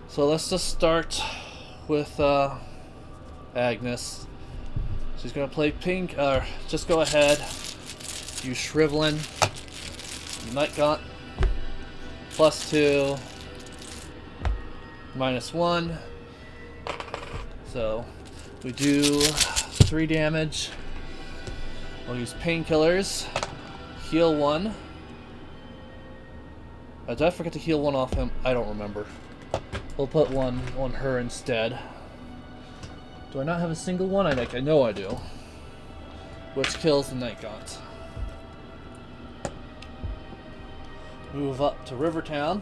So let's just start with Agnes. She's gonna play pink. Just go ahead. Use Shrivelin. Night Gaunt. +2. -1. So we do 3 damage. We'll use painkillers. Heal 1. Did I forget to heal 1 off him? I don't remember. We'll put 1 on her instead. Do I not have a single one? I know I do. Which kills the Night Gaunt. Move up to Rivertown.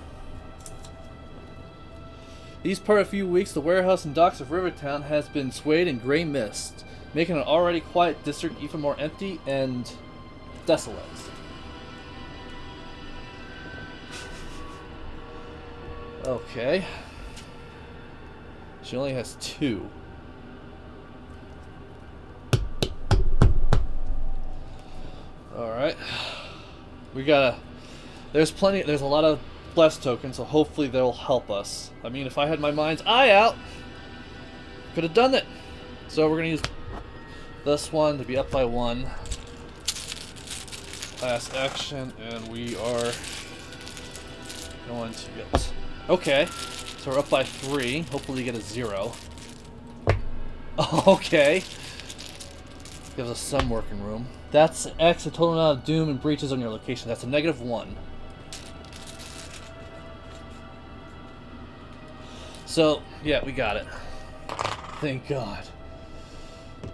These past few weeks, the warehouse and docks of Rivertown has been swayed in gray mist, making an already quiet district even more empty and desolate. Okay. She only has 2. Alright. We gotta... There's a lot of bless tokens, so hopefully they'll help us. I mean, if I had my mind's eye out, could have done it. So we're gonna use this one to be up by 1. Last action, and we are going to get... Okay, so we're up by 3. Hopefully get a 0. Okay. Gives us some working room. That's X, the total amount of doom and breaches on your location. That's a -1. So, yeah, we got it. Thank God.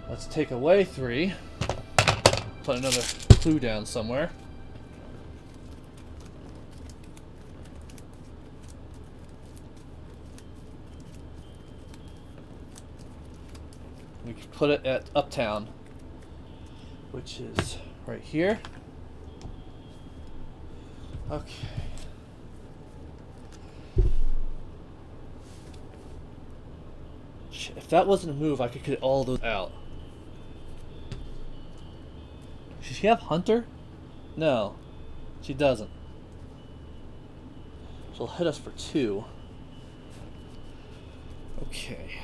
Let's take away 3. Put another clue down somewhere. We can put it at Uptown, which is right here. Okay. If that wasn't a move, I could get all those out. Does she have Hunter? No, she doesn't. She'll hit us for 2. Okay.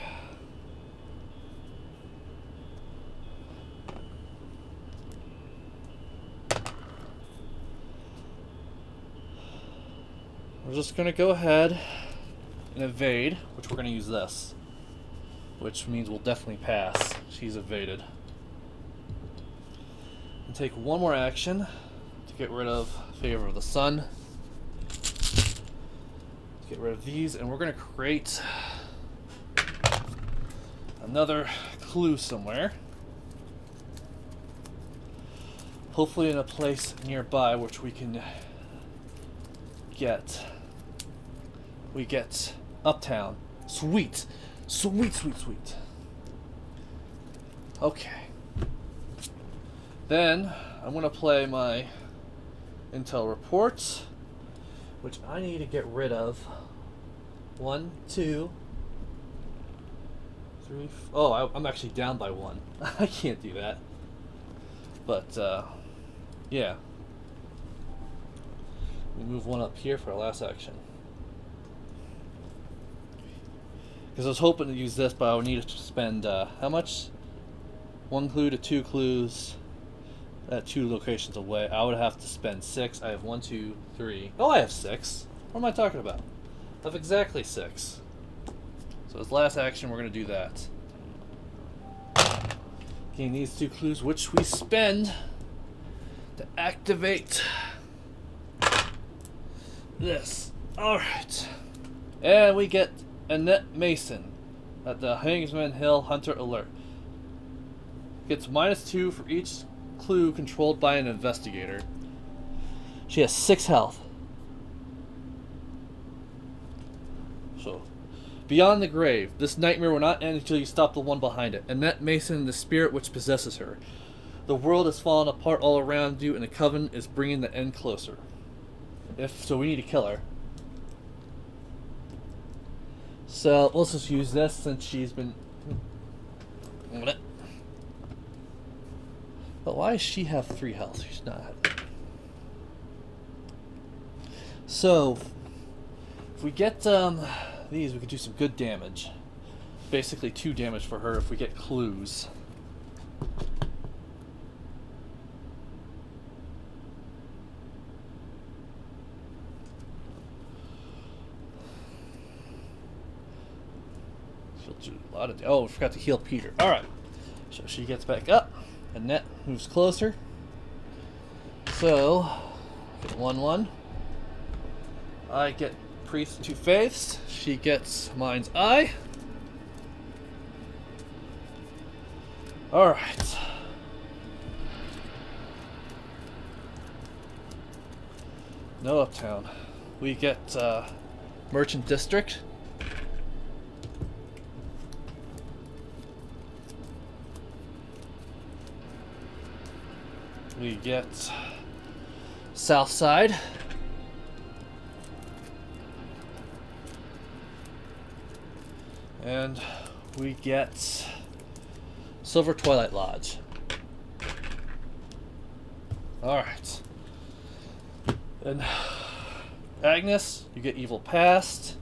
We're just going to go ahead and evade, which we're going to use this. Which means we'll definitely pass. She's evaded. And take 1 more action to get rid of Favor of the Sun. To get rid of these, and we're going to create another clue somewhere. Hopefully in a place nearby which we can get. We get Uptown. Sweet. Sweet, sweet, sweet. Okay. Then I'm going to play my intel reports, which I need to get rid of 1, 2, 3. Oh, I'm actually down by 1. I can't do that. But, yeah. We move 1 up here for our last action. Because I was hoping to use this, but I would need to spend, how much? 1 clue to 2 clues at 2 locations away. I would have to spend 6. I have 1, 2, 3. Oh, I have 6. What am I talking about? I have exactly 6. So as last action, we're going to do that. Gain these 2 clues, which we spend to activate this. Alright. And we get Annette Mason at the Hangsman Hill Hunter Alert. Gets -2 for each clue controlled by an investigator. She has 6 health. So, beyond the grave, this nightmare will not end until you stop the one behind it. Annette Mason, the spirit which possesses her. The world has fallen apart all around you, and the coven is bringing the end closer. So we need to kill her. So let's just use this since she's been. But why does she have 3 health? She should not have that. So if we get these, we could do some good damage. Basically 2 damage for her if we get clues. She'll do a lot of damage. Oh, we forgot to heal Peter. Alright. So she gets back up. Annette moves closer. So, get 1/1. I get Priest 2 Faiths. She gets Mind's Eye. Alright. No Uptown. We get Merchant District. We get South Side. And we get Silver Twilight Lodge. Alright. And Agnes, you get Evil Past.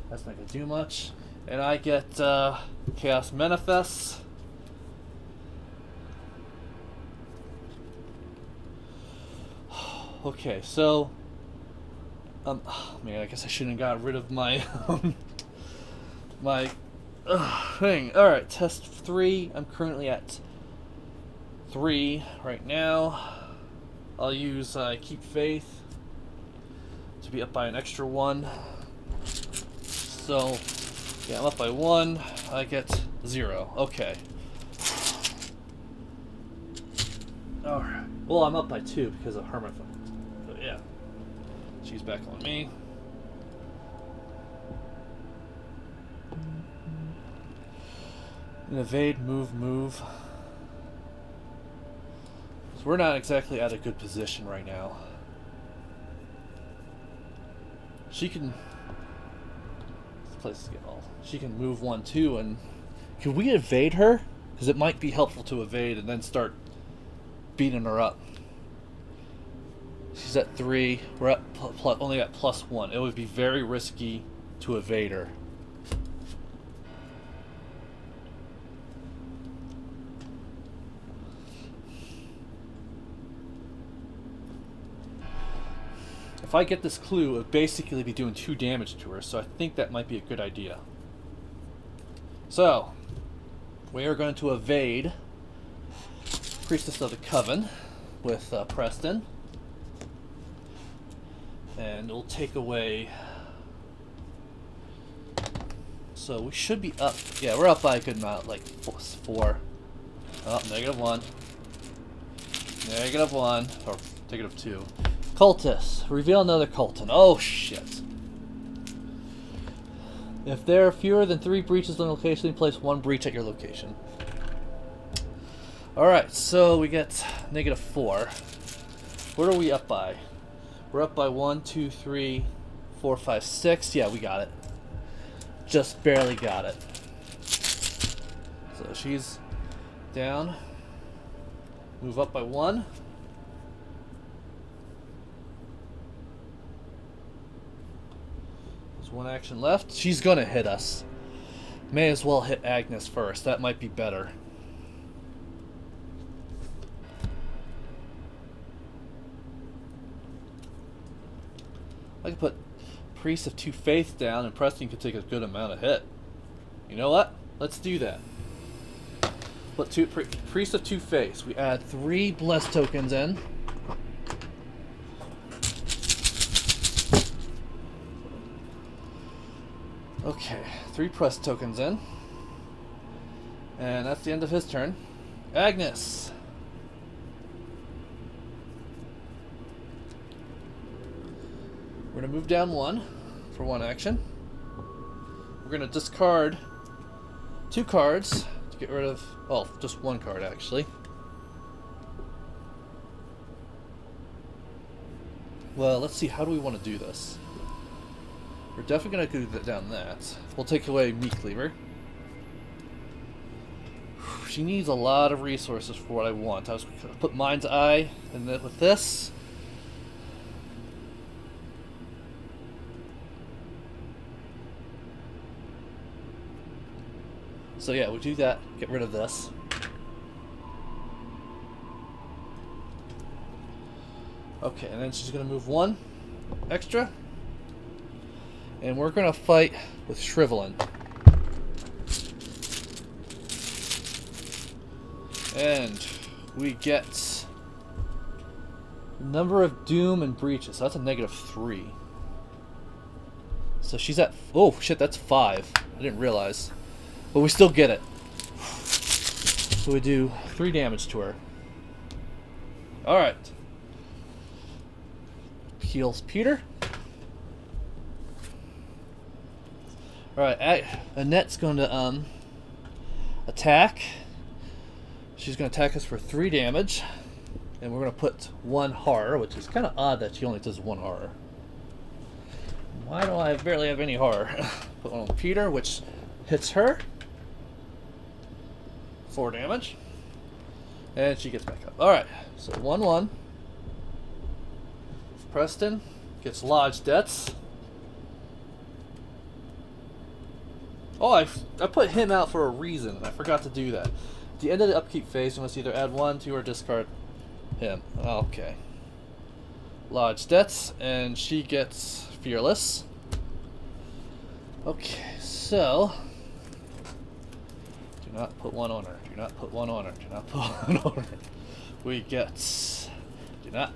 That's not going to do much. And I get Chaos Manifests. Okay, so oh, man, I guess I shouldn't have got rid of my my thing. All right, test 3. I'm currently at 3 right now. I'll use Keep Faith to be up by an extra 1. So yeah, I'm up by 1. I get 0. Okay. All right. Well, I'm up by 2 because of Hermit. Yeah, she's back on me. And evade, move. So we're not exactly at a good position right now. She can. This place is getting all. She can move 1, 2, and can we evade her? Because it might be helpful to evade and then start beating her up. She's at 3. We're at only at +1. It would be very risky to evade her. If I get this clue, it would basically be doing 2 damage to her, so I think that might be a good idea. So, we are going to evade Priestess of the Coven with Preston. And we'll take away. So we should be up. Yeah, we're up by a good amount, like 4. Oh, -1. -1. Or -2. Cultist. Reveal another Culton. Oh, shit. If there are fewer than 3 breaches on location, place 1 breach at your location. Alright, so we get -4. What are we up by? We're up by 1, 2, 3, 4, 5, 6. Yeah, we got it. just barely got it. So she's down. Move up by 1. There's 1 action left. She's gonna hit us. May as well hit Agnes first. That might be better. I could put Priest of Two Faith down and Preston could take a good amount of hit. You know what? Let's do that. Put Priest of Two Faiths. We add 3 Bless tokens in. Okay, 3 Press tokens in. And that's the end of his turn. Agnes. We're going to move down 1 for 1 action. We're going to discard 2 cards to get rid of, well, just 1 card actually. Well, let's see, how do we want to do this? We're definitely going to do that down that. We'll take away Meat Cleaver. She needs a lot of resources for what I want. I was going to put Mind's Eye and then with this. So yeah, we'll do that. Get rid of this. Okay, and then she's going to move 1 extra. And we're going to fight with Shrivelin. And we get number of Doom and Breaches. So that's a -3. So she's at... Oh, shit, that's 5. I didn't realize. But we still get it. So we do 3 damage to her. Alright. Heals Peter. Alright, Annette's going to attack. She's going to attack us for 3 damage. And we're going to put 1 horror, which is kind of odd that she only does 1 horror. Why do I barely have any horror? Put 1 on Peter, which hits her. 4 damage. And she gets back up. Alright, so 1/1. Preston gets Lodge Debts. Oh, I put him out for a reason. I forgot to do that. At the end of the upkeep phase, you must either add 1, 2, or discard him. Okay. Lodge Debts, and she gets Fearless. Okay, so... Do not put 1 on her. Do not put 1 on her. Do not put 1 on her. We get... Do not...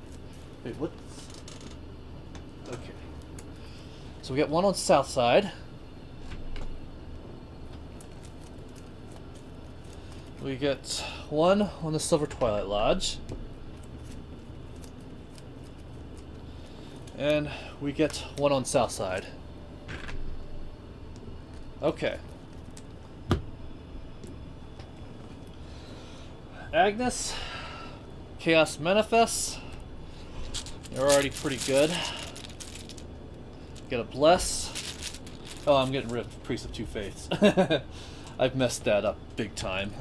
Wait, what? Okay. So we get 1 on South Side. We get 1 on the Silver Twilight Lodge. And we get 1 on South Side. Okay. Agnes, Chaos Manifest. You're already pretty good. Get a Bless. Oh, I'm getting rid of Priest of Two Faiths. I've messed that up big time.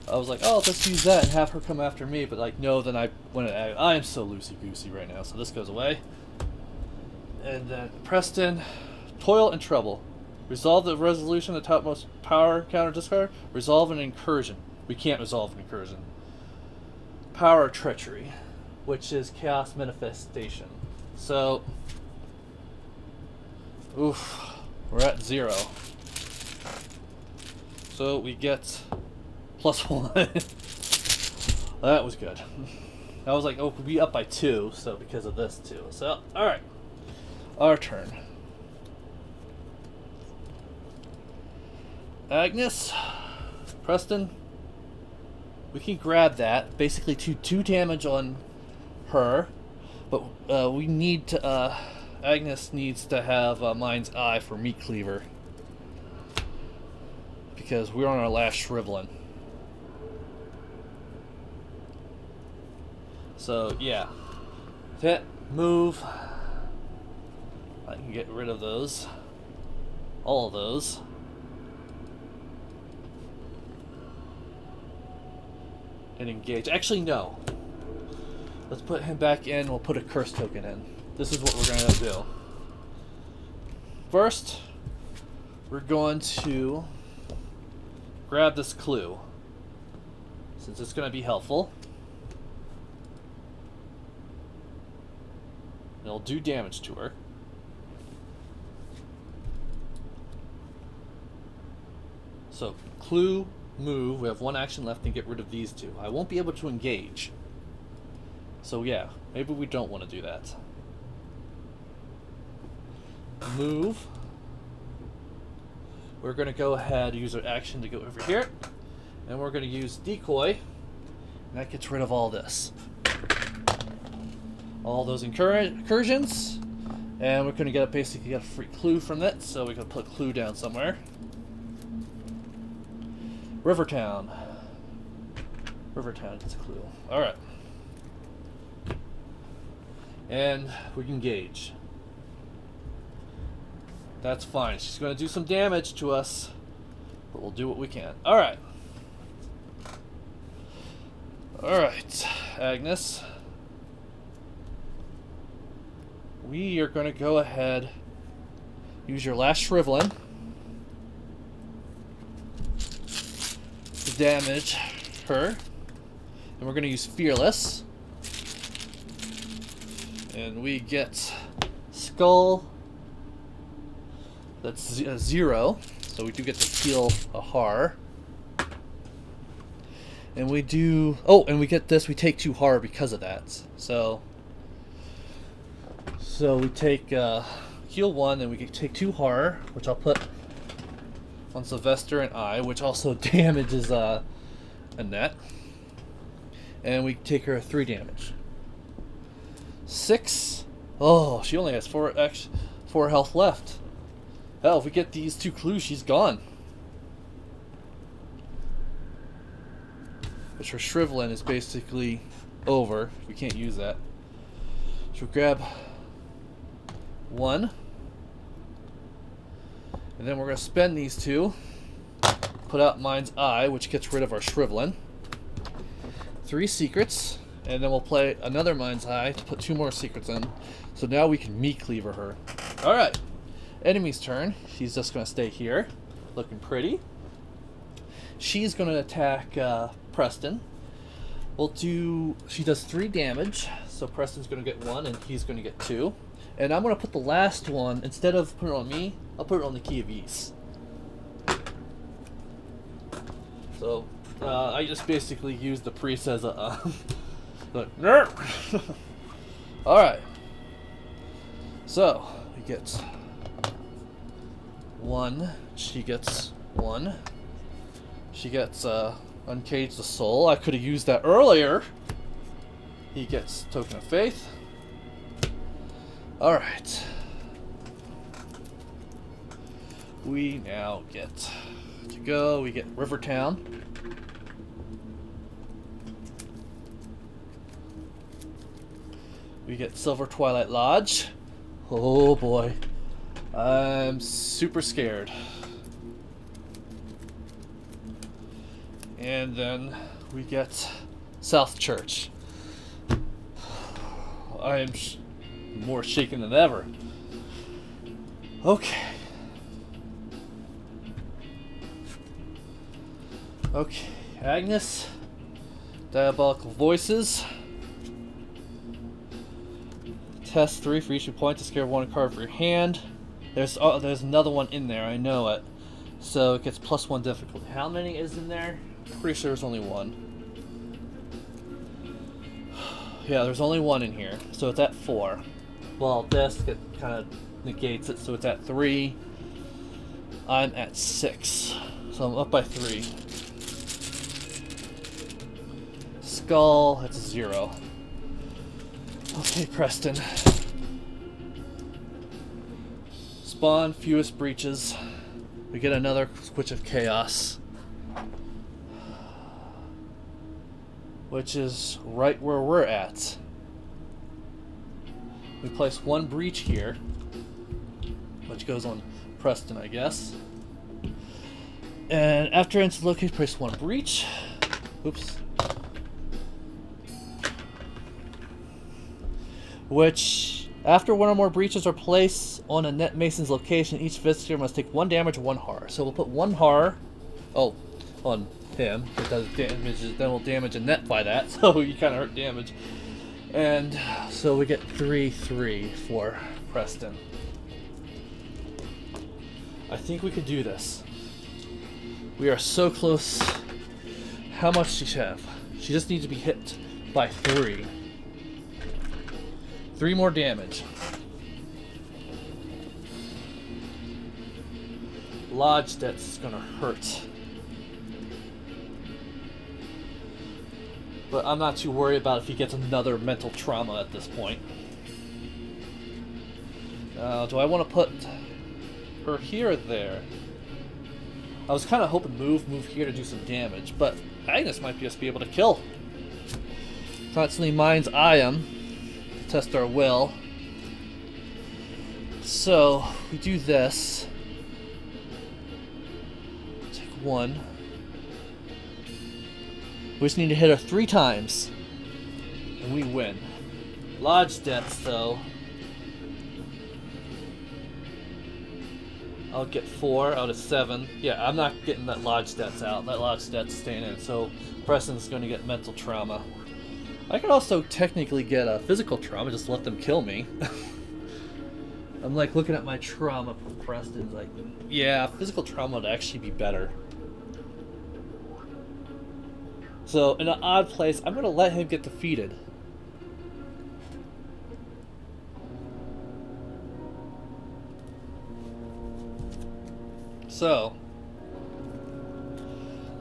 I was like, oh, let's use that and have her come after me, but like, no, then I am so loosey-goosey right now, so this goes away. And then Preston, Toil and Trouble. Resolve the resolution of the topmost power counter discard. Resolve an incursion. We can't resolve an incursion. Power Treachery, which is Chaos Manifestation. So, oof, we're at 0. So we get +1. That was good. I was like, oh, we'll be up by 2, so because of this too. So, alright. Our turn. Agnes, Preston, we can grab that. Basically 2 damage on her. But we need to, Agnes needs to have Mind's Eye for Meat Cleaver. Because we're on our last Shrivelin. So, yeah. Hit, move. I can get rid of those. all of those. And engage. Actually, no. Let's put him back in. We'll put a curse token in. This is what we're going to do. First, we're going to grab this clue, since it's going to be helpful. It'll do damage to her. So, clue, move. We have one action left and get rid of these two. I won't be able to engage. So yeah, maybe we don't want to do that. Move. We're going to go ahead and use our action to go over here. And we're going to use decoy. And that gets rid of all this. All those incursions. And we're going to basically get a free clue from it. So we're going to put clue down somewhere. Rivertown. Rivertown gets a clue. Alright. And we can engage. That's fine. She's going to do some damage to us, but we'll do what we can. Alright. Alright, Agnes. We are going to go ahead, use your last shriveling to damage her. And we're going to use Fearless. And we get Skull. That's 0. So we do get to heal a har. And we do... Oh, and we get this. We take 2 har because of that. So we take heal 1, and we can take 2 har, which I'll put on Sylvester and I, which also damages Annette. And we take her 3 damage. 6. Oh, she only has 4 health left. Hell, if we get these 2 clues, she's gone. Which her shriveling is basically over. We can't use that. So we'll grab 1. And then we're going to spend these 2. Put out Mind's Eye, which gets rid of our shriveling. 3 secrets. And then we'll play another Mind's Eye to put 2 more secrets in. So now we can meat cleaver her. Alright. Enemy's turn. She's just going to stay here. Looking pretty. She's going to attack Preston. She does 3 damage. So Preston's going to get 1 and he's going to get 2. And I'm going to put the last one, instead of putting it on me, I'll put it on the Key of Ease. So I just basically use the priest as a... Alright. So, we get 1. She gets 1. She gets Uncage the Soul. I could have used that earlier. He gets Token of Faith. Alright. We now get to go. We get Rivertown. We get Silver Twilight Lodge. Oh boy. I'm super scared. And then we get South Church. I am more shaken than ever. Okay. Okay. Agnes. Diabolical Voices. Test 3 for each point to scare 1 card for your hand. There's another one in there, I know it. So it gets +1 difficulty. How many is in there? Pretty sure there's only 1. Yeah, there's only 1 in here. So it's at 4. Well, this kind of negates it, so it's at 3. I'm at 6. So I'm up by 3. Skull, it's 0. Okay, Preston. Spawn fewest breaches. We get another Switch of Chaos. Which is right where we're at. We place 1 breach here, which goes on Preston, I guess. And after enter the location, place one breach. Oops. Which, after one or more breaches are placed on a net mason's location, each visitor must take 1 damage or 1 horror. So we'll put 1 horror, on him. It does damage, then we'll damage a net by that, so you kind of hurt damage. And so we get 3/3 for Preston. I think we could do this. We are so close. How much does she have? She just needs to be hit by 3. 3 more damage. Lodge that's gonna hurt. But I'm not too worried about if he gets another mental trauma at this point. Do I want to put her here or there? I was kind of hoping move here to do some damage, but Agnes might just be able to kill. Constantly mind's eye him to test our will. So we do this. Take 1. We just need to hit her 3 times, and we win. Lodge deaths, though. I'll get 4 out of 7. Yeah, I'm not getting that lodge deaths out. That lodge death's staying in, so Preston's going to get mental trauma. I could also technically get a physical trauma, just let them kill me. I'm like looking at my trauma from Preston, like, yeah, physical trauma would actually be better. So, in an odd place, I'm going to let him get defeated. So,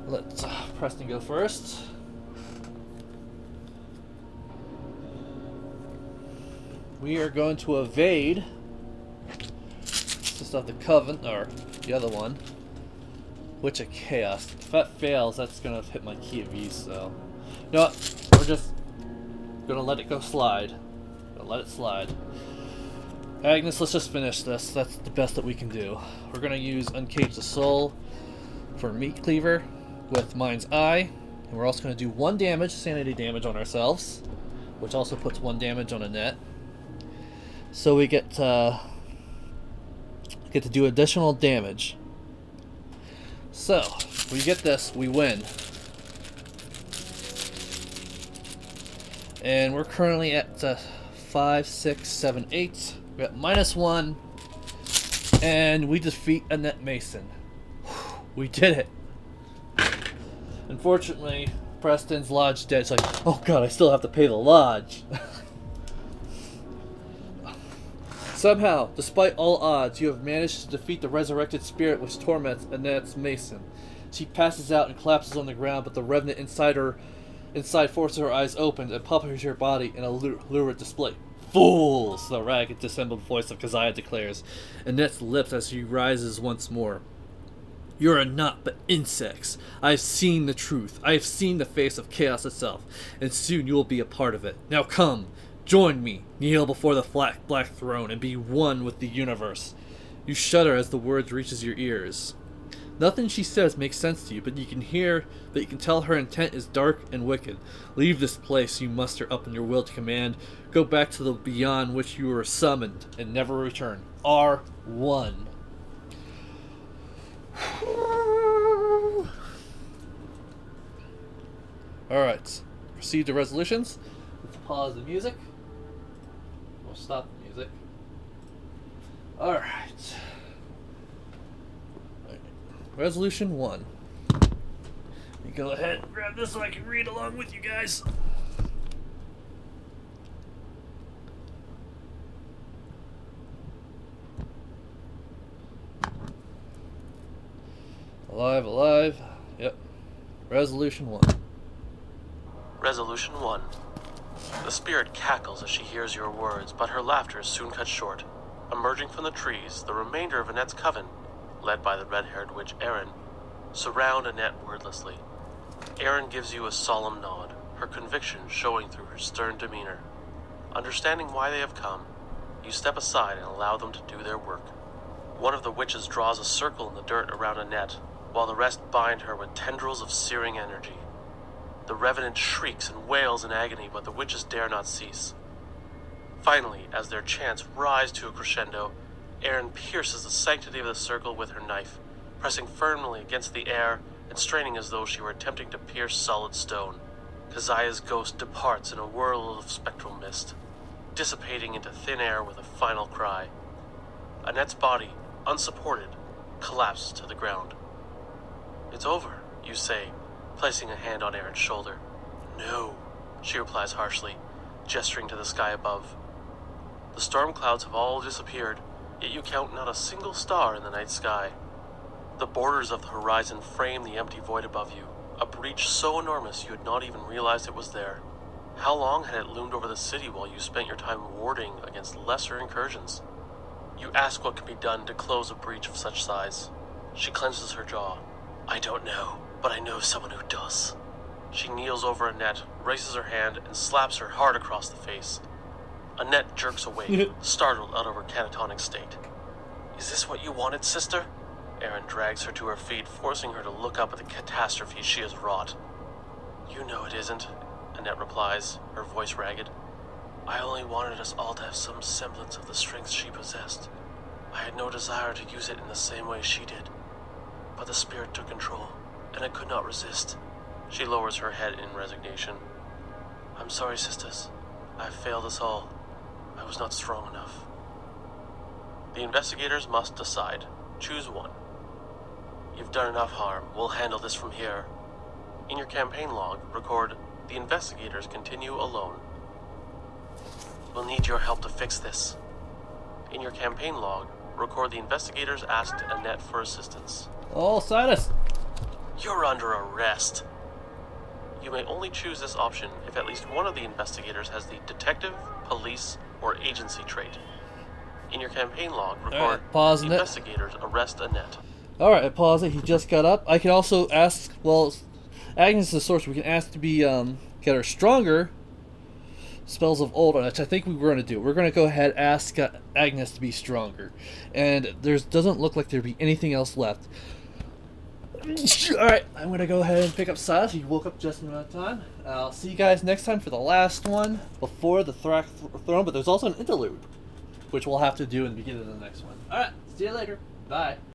let's Preston go first. We are going to evade just off the Covenant, or the other one. Witch of Chaos. If that fails, that's gonna hit my key of ease, so. You know what? We're just gonna let it go slide. Gonna let it slide. Agnes, let's just finish this. That's the best that we can do. We're gonna use Uncage the Soul for Meat Cleaver with Mind's Eye. And we're also gonna do 1 damage, sanity damage on ourselves, which also puts 1 damage on a net. So we get to do additional damage. So, we get this, we win. And we're currently at 5, 6, 7, 8. We're at -1. And we defeat a net mason. We did it. Unfortunately, Preston's lodge dead. It's like, oh god, I still have to pay the lodge. Somehow, despite all odds, you have managed to defeat the resurrected spirit which torments Annette's mason. She passes out and collapses on the ground, but the revenant inside forces her eyes open and puppets her body in a lurid display. Fools! The ragged, dissembled voice of Keziah declares, Annette's lips as she rises once more. You are not but insects. I have seen the truth. I have seen the face of chaos itself, and soon you will be a part of it. Now come! Join me, kneel before the black throne, and be one with the universe. You shudder as the words reaches your ears. Nothing she says makes sense to you, but you can tell her intent is dark and wicked. Leave this place you muster up in your will to command. Go back to the beyond which you were summoned, and never return. R1. Alright, proceed to resolutions. Let's pause the music. We'll stop the music. Alright. Resolution 1. Let me go ahead and grab this so I can read along with you guys. Alive. Yep. Resolution 1. Resolution 1. The spirit cackles as she hears your words, but her laughter is soon cut short. Emerging from the trees, the remainder of Annette's coven, led by the red-haired witch Erin, surround Annette wordlessly. Erin gives you a solemn nod, her conviction showing through her stern demeanor. Understanding why they have come, you step aside and allow them to do their work. One of the witches draws a circle in the dirt around Annette, while the rest bind her with tendrils of searing energy. The Revenant shrieks and wails in agony, but the witches dare not cease. Finally, as their chants rise to a crescendo, Erin pierces the sanctity of the circle with her knife, pressing firmly against the air and straining as though she were attempting to pierce solid stone. Keziah's ghost departs in a whirl of spectral mist, dissipating into thin air with a final cry. Annette's body, unsupported, collapses to the ground. "It's over," you say, placing a hand on Erin's shoulder. "No," she replies harshly, gesturing to the sky above. The storm clouds have all disappeared, yet you count not a single star in the night sky. The borders of the horizon frame the empty void above you, a breach so enormous you had not even realized it was there. How long had it loomed over the city while you spent your time warding against lesser incursions? You ask what can be done to close a breach of such size. She clenches her jaw. "I don't know, but I know someone who does." She kneels over Annette, raises her hand, and slaps her hard across the face. Annette jerks awake, startled out of her catatonic state. "Is this what you wanted, sister?" Erin drags her to her feet, forcing her to look up at the catastrophe she has wrought. "You know it isn't," Annette replies, her voice ragged. "I only wanted us all to have some semblance of the strength she possessed. I had no desire to use it in the same way she did. But the spirit took control, and I could not resist." She lowers her head in resignation. "I'm sorry, sisters. I failed us all. I was not strong enough." The investigators must decide. Choose one. "You've done enough harm. We'll handle this from here." In your campaign log, record, "The investigators continue alone." "We'll need your help to fix this." In your campaign log, record, "The investigators asked Annette for assistance." Oh, Silas! You're under arrest. You may only choose this option if at least one of the investigators has the detective, police, or agency trait. In your campaign log, record, Alright, pause "The it. investigators arrest Annette." Alright, I pause it. He just got up. I can also ask, well, Agnes is the source. We can ask to be, get her stronger spells of old, which I think we were going to do. We're going to go ahead and ask Agnes to be stronger. And there doesn't look like there'd be anything else left. Alright, I'm going to go ahead and pick up Silas. He woke up just in enough time. I'll see you guys next time for the last one before the Thrak Throne, but there's also an interlude, which we'll have to do in the beginning of the next one. Alright, see you later. Bye.